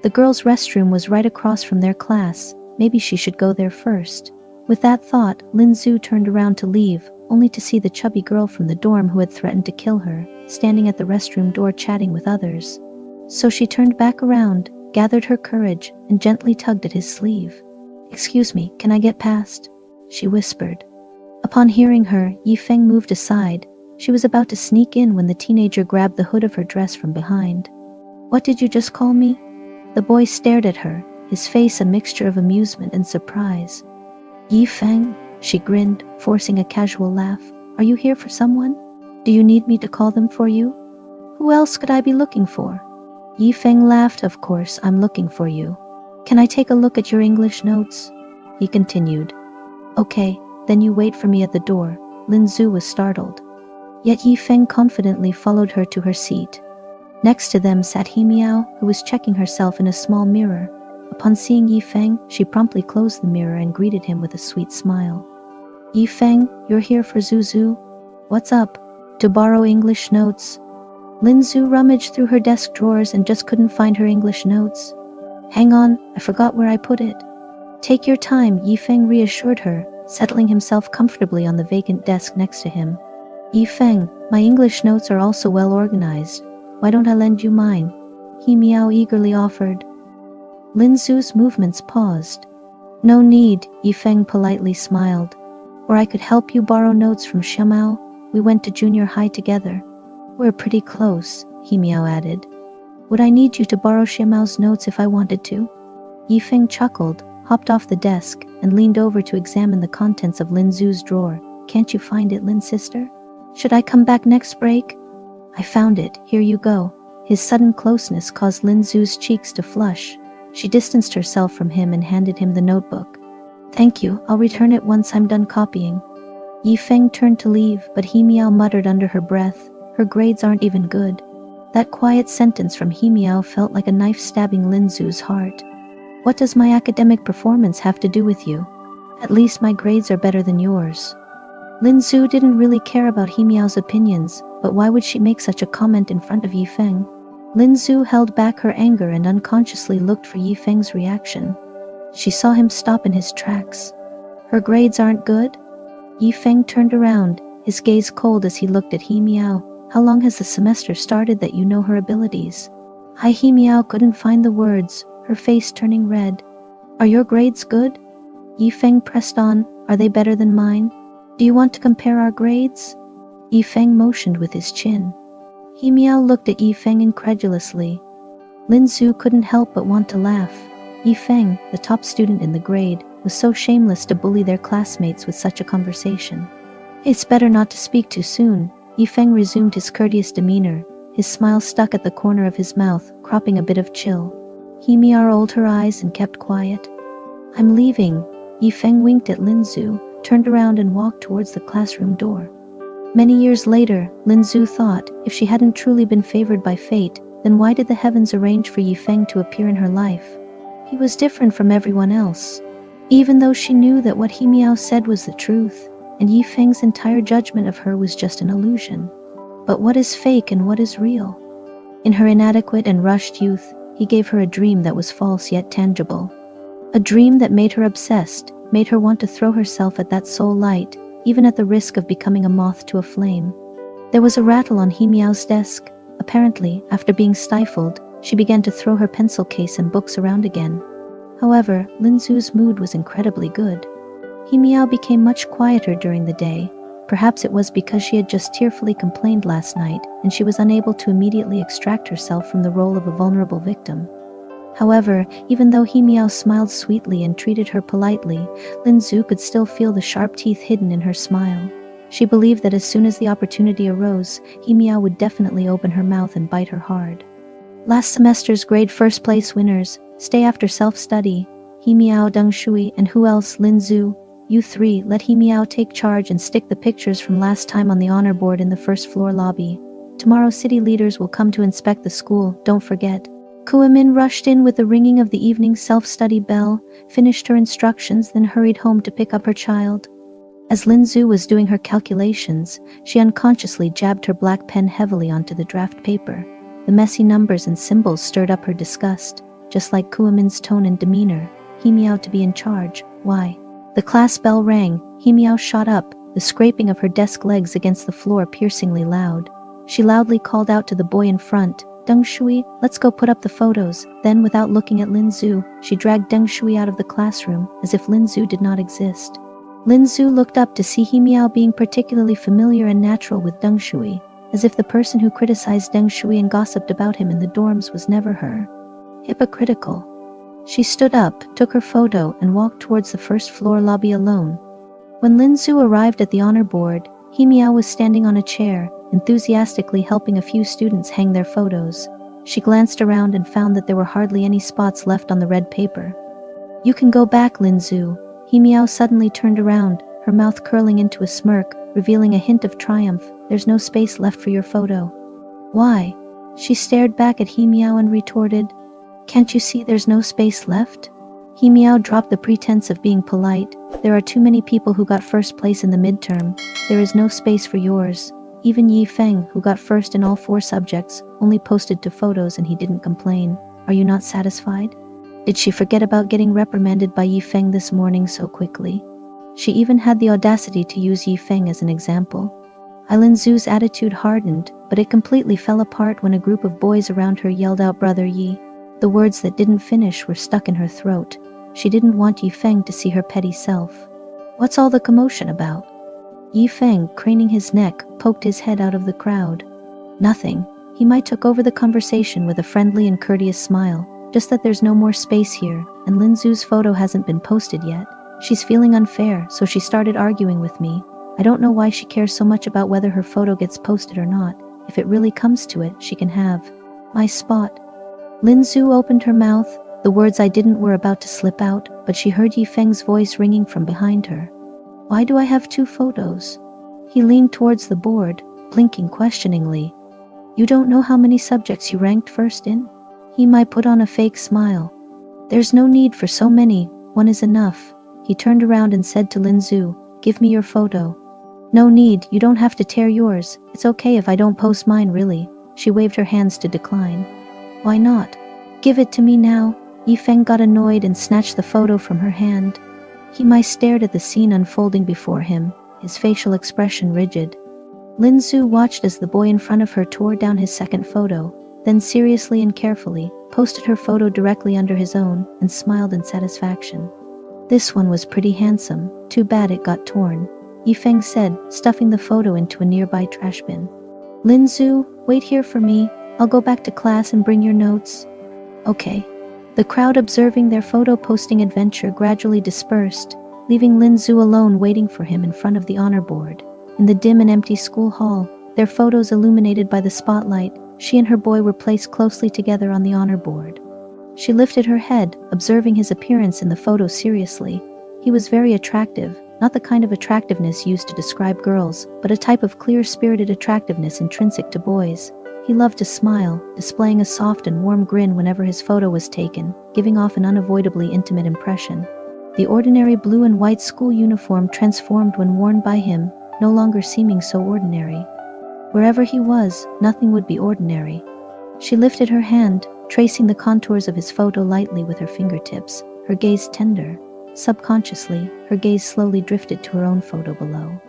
The girls' restroom was right across from their class. Maybe she should go there first. With that thought, Lin Zhu turned around to leave, only to see the chubby girl from the dorm who had threatened to kill her, standing at the restroom door chatting with others. So she turned back around, gathered her courage, and gently tugged at his sleeve. "Excuse me, can I get past?" she whispered. Upon hearing her, Yifeng moved aside. She was about to sneak in when the teenager grabbed the hood of her dress from behind. "What did you just call me?" The boy stared at her, his face a mixture of amusement and surprise. "Yifeng," she grinned, forcing a casual laugh. "Are you here for someone? Do you need me to call them for you?" "Who else could I be looking for?" Yifeng laughed. "Of course, I'm looking for you. Can I take a look at your English notes?" he continued. "Okay, then you wait for me at the door." Lin Zhu was startled. Yet Yifeng confidently followed her to her seat. Next to them sat He Miao, who was checking herself in a small mirror. Upon seeing Yifeng, she promptly closed the mirror and greeted him with a sweet smile. "Yifeng, you're here for Zuzu? What's up? To borrow English notes?" Lin Zhu rummaged through her desk drawers and just couldn't find her English notes. "Hang on, I forgot where I put it." "Take your time," Yifeng reassured her, settling himself comfortably on the vacant desk next to him. "Yifeng, my English notes are also well organized. Why don't I lend you mine?" He Miao eagerly offered. Lin Zhu's movements paused. "No need," Yifeng politely smiled. "Or I could help you borrow notes from Xianxia. We went to junior high together." "We're pretty close," He Miao added. "Would I need you to borrow Xianxia's notes if I wanted to?" Yifeng chuckled, hopped off the desk, and leaned over to examine the contents of Lin Zhu's drawer. "Can't you find it, Lin sister? Should I come back next break?" "I found it, here you go." His sudden closeness caused Lin Zhu's cheeks to flush. She distanced herself from him and handed him the notebook. "Thank you, I'll return it once I'm done copying." Yifeng turned to leave, but He Miao muttered under her breath, "Her grades aren't even good." That quiet sentence from He Miao felt like a knife stabbing Lin Zhu's heart. "What does my academic performance have to do with you? At least my grades are better than yours." Lin Zhu didn't really care about He Miao's opinions, but why would she make such a comment in front of Yifeng? Lin Zhu held back her anger and unconsciously looked for Yifeng's reaction. She saw him stop in his tracks. "Her grades aren't good?" Yifeng turned around, his gaze cold as he looked at He Miao. How long has the semester started that you know her abilities? He Miao couldn't find the words, her face turning red. Are your grades good? Yi Feng pressed on. Are they better than mine? Do you want to compare our grades? Yi Feng motioned with his chin. He Miao looked at Yi Feng incredulously. Lin Zhu couldn't help but want to laugh. Yi Feng, the top student in the grade, was so shameless to bully their classmates with such a conversation. It's better not to speak too soon. Yi Feng resumed his courteous demeanor, his smile stuck at the corner of his mouth, cropping a bit of chill. He Miao rolled her eyes and kept quiet. I'm leaving. Yi Feng winked at Lin Zhu, turned around and walked towards the classroom door. Many years later, Lin Zhu thought, if she hadn't truly been favored by fate, then why did the heavens arrange for Yi Feng to appear in her life? He was different from everyone else. Even though she knew that what He Miao said was the truth, and Yi Feng's entire judgment of her was just an illusion. But what is fake and what is real? In her inadequate and rushed youth, he gave her a dream that was false yet tangible. A dream that made her obsessed, made her want to throw herself at that soul light, even at the risk of becoming a moth to a flame. There was a rattle on He Miao's desk. Apparently, after being stifled, she began to throw her pencil case and books around again. However, Lin Zhu's mood was incredibly good. He Miao became much quieter during the day. Perhaps it was because she had just tearfully complained last night, and she was unable to immediately extract herself from the role of a vulnerable victim. However, even though He Miao smiled sweetly and treated her politely, Lin Zhu could still feel the sharp teeth hidden in her smile. She believed that as soon as the opportunity arose, He Miao would definitely open her mouth and bite her hard. Last semester's grade first place winners, stay after self-study. He Miao, Deng Shui, and who else? Lin Zhu. You three, let He Miao take charge and stick the pictures from last time on the honor board in the first floor lobby. Tomorrow city leaders will come to inspect the school, don't forget. Kuimin rushed in with the ringing of the evening self-study bell, finished her instructions, then hurried home to pick up her child. As Lin Zhu was doing her calculations, she unconsciously jabbed her black pen heavily onto the draft paper. The messy numbers and symbols stirred up her disgust, just like Kuimin's tone and demeanor. He Miao to be in charge, why? The class bell rang. He Miao shot up, the scraping of her desk legs against the floor piercingly loud. She loudly called out to the boy in front, Deng Shui, let's go put up the photos. Then, without looking at Lin Zhu, she dragged Deng Shui out of the classroom, as if Lin Zhu did not exist. Lin Zhu looked up to see He Miao being particularly familiar and natural with Deng Shui, as if the person who criticized Deng Shui and gossiped about him in the dorms was never her. Hypocritical. She stood up, took her photo, and walked towards the first floor lobby alone. When Lin Zhu arrived at the honor board, He Miao was standing on a chair, enthusiastically helping a few students hang their photos. She glanced around and found that there were hardly any spots left on the red paper. You can go back, Lin Zhu. He Miao suddenly turned around, her mouth curling into a smirk, revealing a hint of triumph. There's no space left for your photo. Why? She stared back at He Miao and retorted, can't you see there's no space left? He Miao dropped the pretense of being polite. There are too many people who got first place in the midterm. There is no space for yours. Even Yi Feng, who got first in all 4 subjects, only posted 2 photos and he didn't complain. Are you not satisfied? Did she forget about getting reprimanded by Yi Feng this morning so quickly? She even had the audacity to use Yi Feng as an example. Lin Zhu's attitude hardened, but it completely fell apart when a group of boys around her yelled out, Brother Yi. The words that didn't finish were stuck in her throat. She didn't want Yi Feng to see her petty self. What's all the commotion about? Yi Feng, craning his neck, poked his head out of the crowd. Nothing. He might took over the conversation with a friendly and courteous smile. Just that there's no more space here, and Lin Zhu's photo hasn't been posted yet. She's feeling unfair, so she started arguing with me. I don't know why she cares so much about whether her photo gets posted or not. If it really comes to it, she can have my spot. Lin Zhu opened her mouth. The words I didn't were about to slip out, but she heard Yi Feng's voice ringing from behind her. Why do I have 2 photos? He leaned towards the board, blinking questioningly. You don't know how many subjects you ranked first in? He might put on a fake smile. There's no need for so many, 1 is enough. He turned around and said to Lin Zhu, give me your photo. No need, you don't have to tear yours. It's okay if I don't post mine, really. She waved her hands to decline. Why not? Give it to me now. Yi Feng got annoyed and snatched the photo from her hand. He Mai stared at the scene unfolding before him, his facial expression rigid. Lin Zhu watched as the boy in front of her tore down his second photo, then seriously and carefully posted her photo directly under his own and smiled in satisfaction. This one was pretty handsome, too bad it got torn, Yifeng said, stuffing the photo into a nearby trash bin. Lin Zhu, wait here for me, I'll go back to class and bring your notes. Okay. The crowd observing their photo posting adventure gradually dispersed, leaving Lin Zhu alone waiting for him in front of the honor board. In the dim and empty school hall, their photos illuminated by the spotlight, she and her boy were placed closely together on the honor board. She lifted her head, observing his appearance in the photo seriously. He was very attractive, not the kind of attractiveness used to describe girls, but a type of clear-spirited attractiveness intrinsic to boys. He loved to smile, displaying a soft and warm grin whenever his photo was taken, giving off an unavoidably intimate impression. The ordinary blue and white school uniform transformed when worn by him, no longer seeming so ordinary. Wherever he was, nothing would be ordinary. She lifted her hand, tracing the contours of his photo lightly with her fingertips, her gaze tender. Subconsciously, her gaze slowly drifted to her own photo below.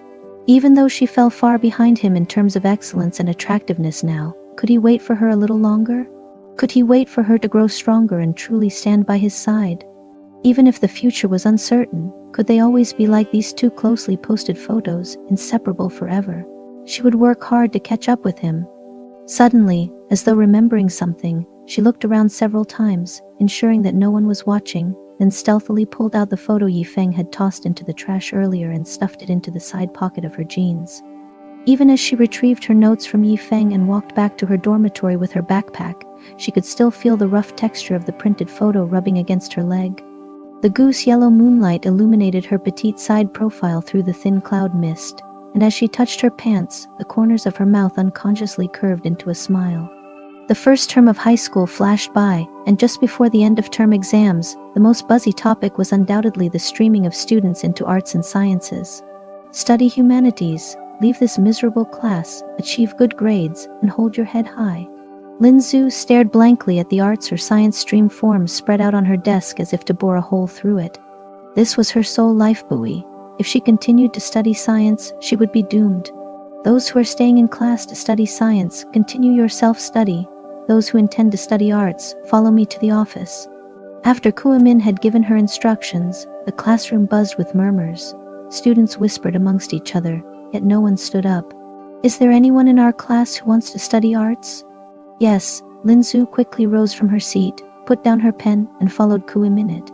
Even though she fell far behind him in terms of excellence and attractiveness now, could he wait for her a little longer? Could he wait for her to grow stronger and truly stand by his side? Even if the future was uncertain, could they always be like these two closely posted photos, inseparable forever? She would work hard to catch up with him. Suddenly, as though remembering something, she looked around several times, ensuring that no one was watching, then stealthily pulled out the photo Yifeng had tossed into the trash earlier and stuffed it into the side pocket of her jeans. Even as she retrieved her notes from Yifeng and walked back to her dormitory with her backpack, she could still feel the rough texture of the printed photo rubbing against her leg. The goose-yellow moonlight illuminated her petite side profile through the thin cloud mist, and as she touched her pants, the corners of her mouth unconsciously curved into a smile. The first term of high school flashed by, and just before the end of term exams, the most buzzy topic was undoubtedly the streaming of students into arts and sciences. Study humanities, leave this miserable class, achieve good grades, and hold your head high. Lin Zhu stared blankly at the arts or science stream forms spread out on her desk as if to bore a hole through it. This was her sole life buoy. If she continued to study science, she would be doomed. Those who are staying in class to study science, continue your self-study. Those who intend to study arts, follow me to the office. After Kuo-min had given her instructions, the classroom buzzed with murmurs. Students whispered amongst each other, yet no one stood up. Is there anyone in our class who wants to study arts? Yes, Lin Zhu quickly rose from her seat, put down her pen, and followed Kuo-min it.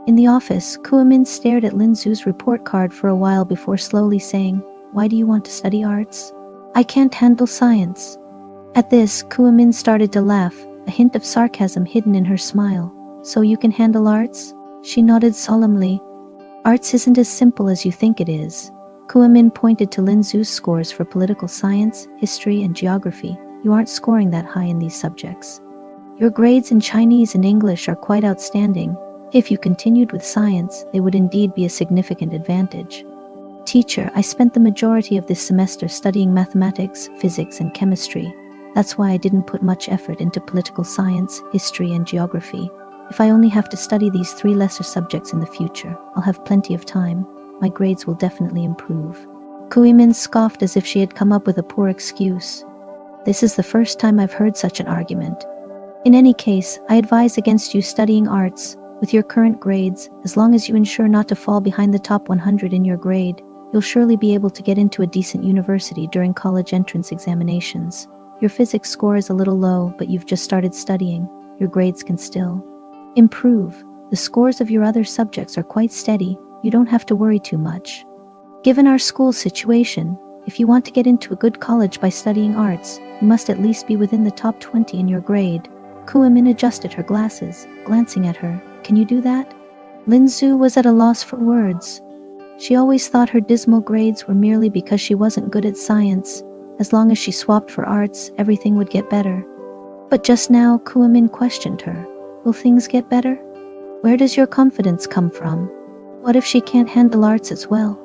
In the office, Kuo-min stared at Lin Zhu's report card for a while before slowly saying, "Why do you want to study arts?" "I can't handle science." At this, Kuo-min started to laugh, a hint of sarcasm hidden in her smile. "So you can handle arts?" She nodded solemnly. "Arts isn't as simple as you think it is." Kuo-min pointed to Lin Zhu's scores for political science, history, and geography. "You aren't scoring that high in these subjects. Your grades in Chinese and English are quite outstanding. If you continued with science, they would indeed be a significant advantage." "Teacher, I spent the majority of this semester studying mathematics, physics, and chemistry. That's why I didn't put much effort into political science, history, and geography. If I only have to study these 3 lesser subjects in the future, I'll have plenty of time. My grades will definitely improve." Kuo-min scoffed as if she had come up with a poor excuse. "This is the first time I've heard such an argument. In any case, I advise against you studying arts. With your current grades, as long as you ensure not to fall behind the top 100 in your grade, you'll surely be able to get into a decent university during college entrance examinations. Your physics score is a little low, but you've just started studying. Your grades can still improve. The scores of your other subjects are quite steady. You don't have to worry too much. Given our school situation, if you want to get into a good college by studying arts, you must at least be within the top 20 in your grade." Kuo-min adjusted her glasses, glancing at her. "Can you do that?" Lin Zhu was at a loss for words. She always thought her dismal grades were merely because she wasn't good at science. As long as she swapped for arts, everything would get better. But just now, Kuo-min questioned her. "Will things get better? Where does your confidence come from? What if she can't handle arts as well?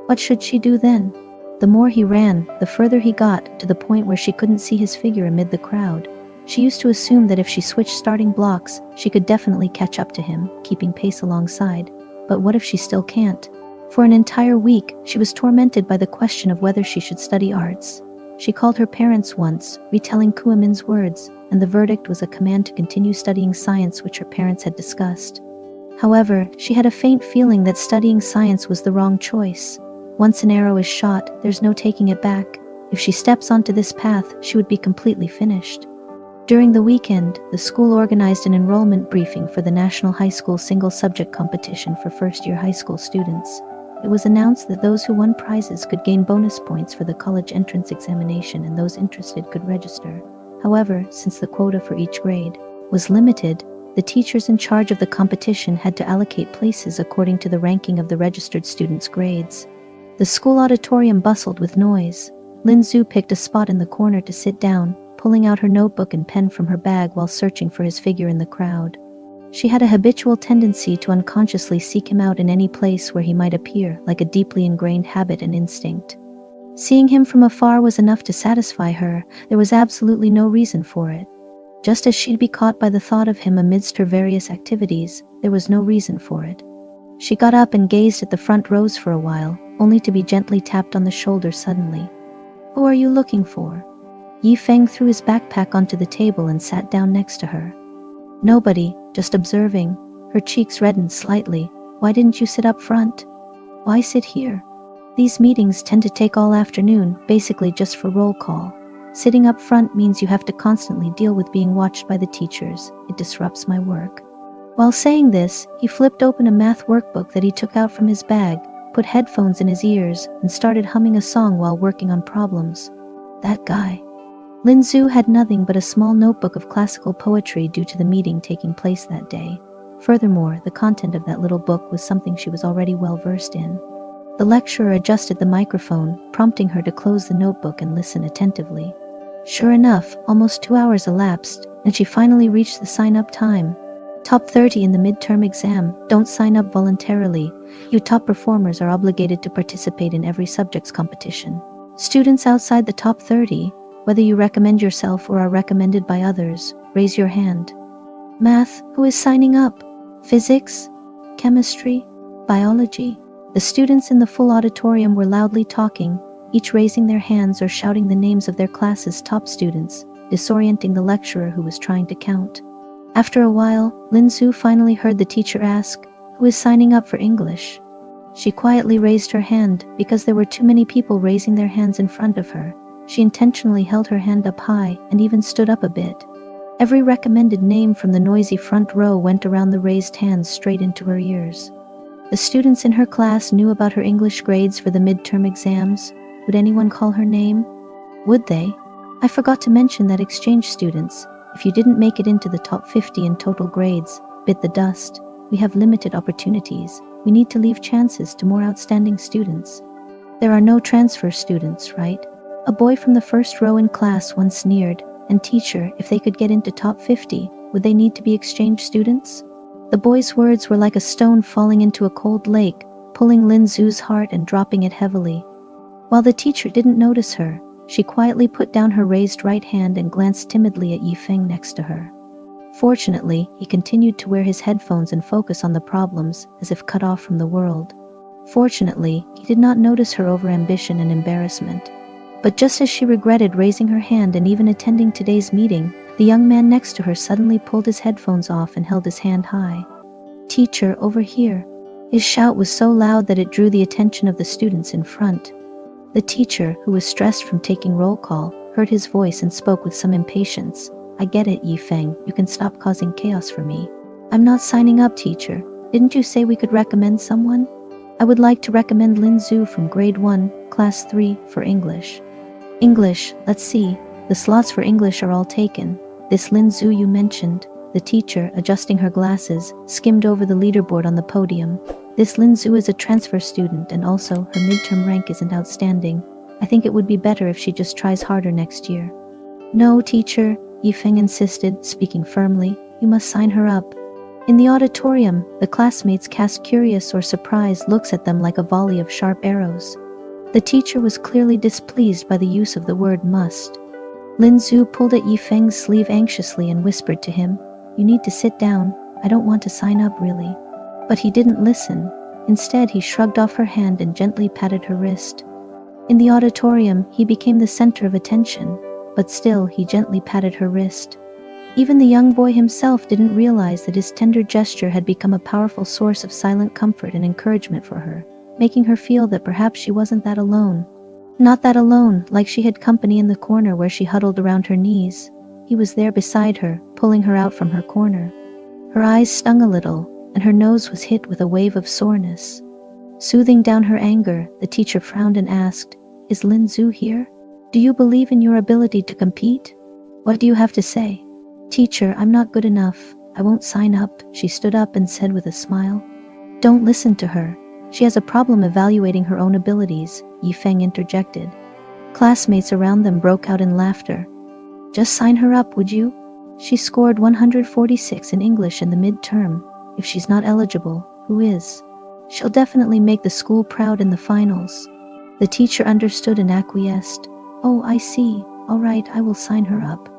What should she do then?" The more he ran, the further he got, to the point where she couldn't see his figure amid the crowd. She used to assume that if she switched starting blocks, she could definitely catch up to him, keeping pace alongside. But what if she still can't? For an entire week, she was tormented by the question of whether she should study arts. She called her parents once, retelling Kuomin's words, and the verdict was a command to continue studying science, which her parents had discussed. However, she had a faint feeling that studying science was the wrong choice. Once an arrow is shot, there's no taking it back. If she steps onto this path, she would be completely finished. During the weekend, the school organized an enrollment briefing for the National High School Single-Subject Competition for first-year high school students. It was announced that those who won prizes could gain bonus points for the college entrance examination, and those interested could register. However, since the quota for each grade was limited, the teachers in charge of the competition had to allocate places according to the ranking of the registered students' grades. The school auditorium bustled with noise. Lin Zhu picked a spot in the corner to sit down, pulling out her notebook and pen from her bag while searching for his figure in the crowd. She had a habitual tendency to unconsciously seek him out in any place where he might appear, like a deeply ingrained habit and instinct. Seeing him from afar was enough to satisfy her. There was absolutely no reason for it. Just as she'd be caught by the thought of him amidst her various activities, there was no reason for it. She got up and gazed at the front rows for a while, only to be gently tapped on the shoulder suddenly. "Who are you looking for?" Yi Feng threw his backpack onto the table and sat down next to her. "Nobody, just observing." Her cheeks reddened slightly. "Why didn't you sit up front?" "Why sit here? These meetings tend to take all afternoon, basically just for roll call. Sitting up front means you have to constantly deal with being watched by the teachers. It disrupts my work." While saying this, he flipped open a math workbook that he took out from his bag, put headphones in his ears, and started humming a song while working on problems. That guy. Lin Zhu had nothing but a small notebook of classical poetry due to the meeting taking place that day. Furthermore, the content of that little book was something she was already well versed in. The lecturer adjusted the microphone, prompting her to close the notebook and listen attentively. Sure enough, almost 2 hours elapsed, and she finally reached the sign-up time. Top 30 in the midterm exam. Don't sign up voluntarily. You top performers are obligated to participate in every subject's competition. Students outside the top 30, whether you recommend yourself or are recommended by others, raise your hand. Math, who is signing up? Physics? Chemistry? Biology? The students in the full auditorium were loudly talking, each raising their hands or shouting the names of their class's top students, disorienting the lecturer who was trying to count. After a while, Lin Zhu finally heard the teacher ask, "Who is signing up for English?" She quietly raised her hand because there were too many people raising their hands in front of her. She intentionally held her hand up high and even stood up a bit. Every recommended name from the noisy front row went around the raised hands straight into her ears. The students in her class knew about her English grades for the midterm exams. Would anyone call her name? Would they? I forgot to mention that exchange students, if you didn't make it into the top 50 in total grades, bit the dust. We have limited opportunities. We need to leave chances to more outstanding students. There are no transfer students, right? A boy from the first row in class once sneered, and teacher, if they could get into top 50, would they need to be exchange students? The boy's words were like a stone falling into a cold lake, pulling Lin Zhu's heart and dropping it heavily. While the teacher didn't notice her, she quietly put down her raised right hand and glanced timidly at Yi Feng next to her. Fortunately, he continued to wear his headphones and focus on the problems, as if cut off from the world. Fortunately, he did not notice her overambition and embarrassment. But just as she regretted raising her hand and even attending today's meeting, the young man next to her suddenly pulled his headphones off and held his hand high. "Teacher, over here." His shout was so loud that it drew the attention of the students in front. The teacher, who was stressed from taking roll call, heard his voice and spoke with some impatience. "I get it, Yi Feng. You can stop causing chaos for me." "I'm not signing up, teacher. Didn't you say we could recommend someone?" "I would like to recommend Lin Zhu from grade 1, class 3, for English." "English, let's see. The slots for English are all taken. This Lin Zhu you mentioned." The teacher, adjusting her glasses, skimmed over the leaderboard on the podium. "This Lin Zhu is a transfer student, and also her midterm rank isn't outstanding. I think it would be better if she just tries harder next year." "No, teacher," Yi Feng insisted, speaking firmly. "You must sign her up." In the auditorium, the classmates cast curious or surprised looks at them like a volley of sharp arrows. The teacher was clearly displeased by the use of the word must. Lin Zhu pulled at Yi Feng's sleeve anxiously and whispered to him, "You need to sit down. I don't want to sign up, really." But he didn't listen. Instead, he shrugged off her hand and gently patted her wrist. In the auditorium, he became the center of attention, but still, he gently patted her wrist. Even the young boy himself didn't realize that his tender gesture had become a powerful source of silent comfort and encouragement for her, making her feel that perhaps she wasn't that alone. Not that alone, like she had company in the corner where she huddled around her knees. He was there beside her, pulling her out from her corner. Her eyes stung a little, and her nose was hit with a wave of soreness. Soothing down her anger, the teacher frowned and asked, "Is Lin Zhu here? Do you believe in your ability to compete? What do you have to say?" "Teacher, I'm not good enough. I won't sign up," she stood up and said with a smile. "Don't listen to her. She has a problem evaluating her own abilities," Yifeng interjected. Classmates around them broke out in laughter. "Just sign her up, would you? She scored 146 in English in the midterm. If she's not eligible, who is? She'll definitely make the school proud in the finals." The teacher understood and acquiesced. "Oh, I see. All right, I will sign her up."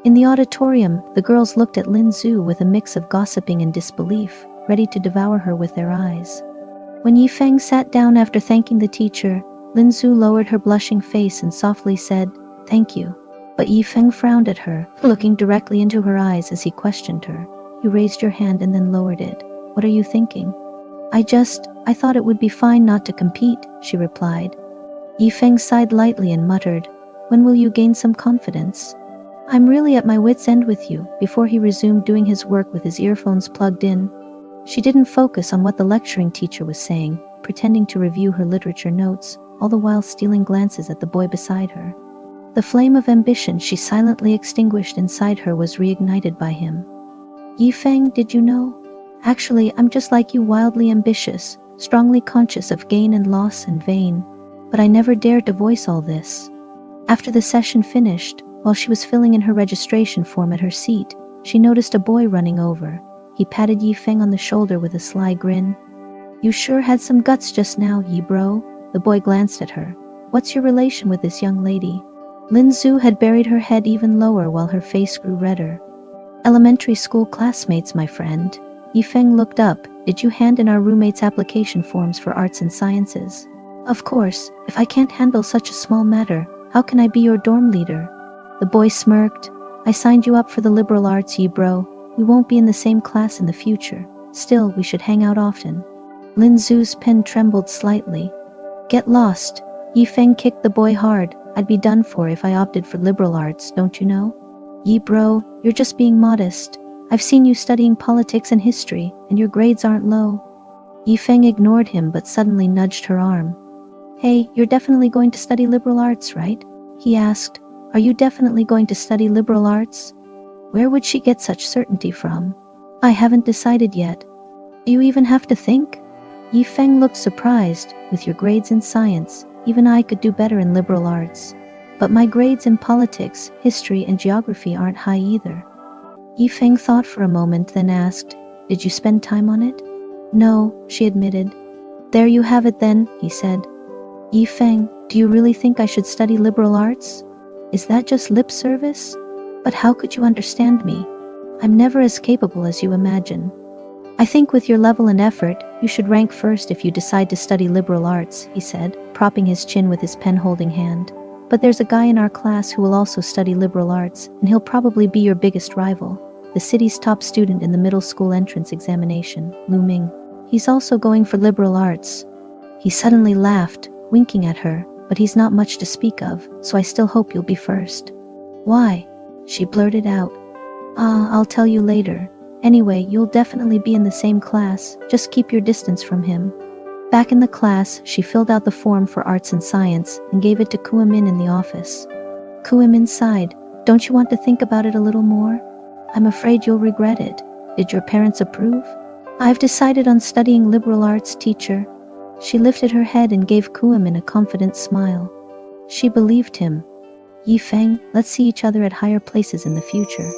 In the auditorium, the girls looked at Lin Zhu with a mix of gossiping and disbelief, ready to devour her with their eyes. When Yifeng sat down after thanking the teacher, Lin Zhu lowered her blushing face and softly said, "Thank you." But Yifeng frowned at her, looking directly into her eyes as he questioned her. "You raised your hand and then lowered it. What are you thinking?" I thought it would be fine not to compete," she replied. Yifeng sighed lightly and muttered, "When will you gain some confidence?" "I'm really at my wit's end with you," before he resumed doing his work with his earphones plugged in. She didn't focus on what the lecturing teacher was saying, pretending to review her literature notes, all the while stealing glances at the boy beside her. The flame of ambition she silently extinguished inside her was reignited by him. "Yifeng, did you know? Actually, I'm just like you, wildly ambitious, strongly conscious of gain and loss and vain. But I never dared to voice all this." After the session finished, while she was filling in her registration form at her seat, she noticed a boy running over. He patted Yifeng on the shoulder with a sly grin. "You sure had some guts just now, Yi bro." The boy glanced at her. "What's your relation with this young lady?" Lin Zhu had buried her head even lower while her face grew redder. "Elementary school classmates, my friend." Yifeng looked up. "Did you hand in our roommates' application forms for arts and sciences?" "Of course. If I can't handle such a small matter, how can I be your dorm leader?" The boy smirked. "I signed you up for the liberal arts, Yi bro. We won't be in the same class in the future. Still, we should hang out often." Lin Zhu's pen trembled slightly. "Get lost." Yifeng kicked the boy hard. "I'd be done for if I opted for liberal arts, don't you know?" "Yi bro, you're just being modest. I've seen you studying politics and history, and your grades aren't low." Yifeng ignored him but suddenly nudged her arm. "Hey, you're definitely going to study liberal arts, right?" he asked. "Are you definitely going to study liberal arts?" Where would she get such certainty from? "I haven't decided yet." "Do you even have to think?" Yifeng looked surprised. "With your grades in science, even I could do better in liberal arts. But my grades in politics, history, and geography aren't high either." Yifeng thought for a moment, then asked, "Did you spend time on it?" "No," she admitted. "There you have it then," he said. "Yifeng, do you really think I should study liberal arts? Is that just lip service? But how could you understand me? I'm never as capable as you imagine. I think with your level and effort, you should rank first if you decide to study liberal arts," he said, propping his chin with his pen-holding hand. "But there's a guy in our class who will also study liberal arts, and he'll probably be your biggest rival. The city's top student in the middle school entrance examination, Lu Ming. He's also going for liberal arts." He suddenly laughed, winking at her. "But he's not much to speak of, so I still hope you'll be first." "Why?" she blurted out. I'll tell you later. Anyway, you'll definitely be in the same class, just keep your distance from him." Back in the class, she filled out the form for arts and science and gave it to Kuamin in the office. Kuamin sighed. "Don't you want to think about it a little more? I'm afraid you'll regret it. Did your parents approve?" "I've decided on studying liberal arts, teacher." She lifted her head and gave Kuamin a confident smile. She believed him. "Yifeng, let's see each other at higher places in the future."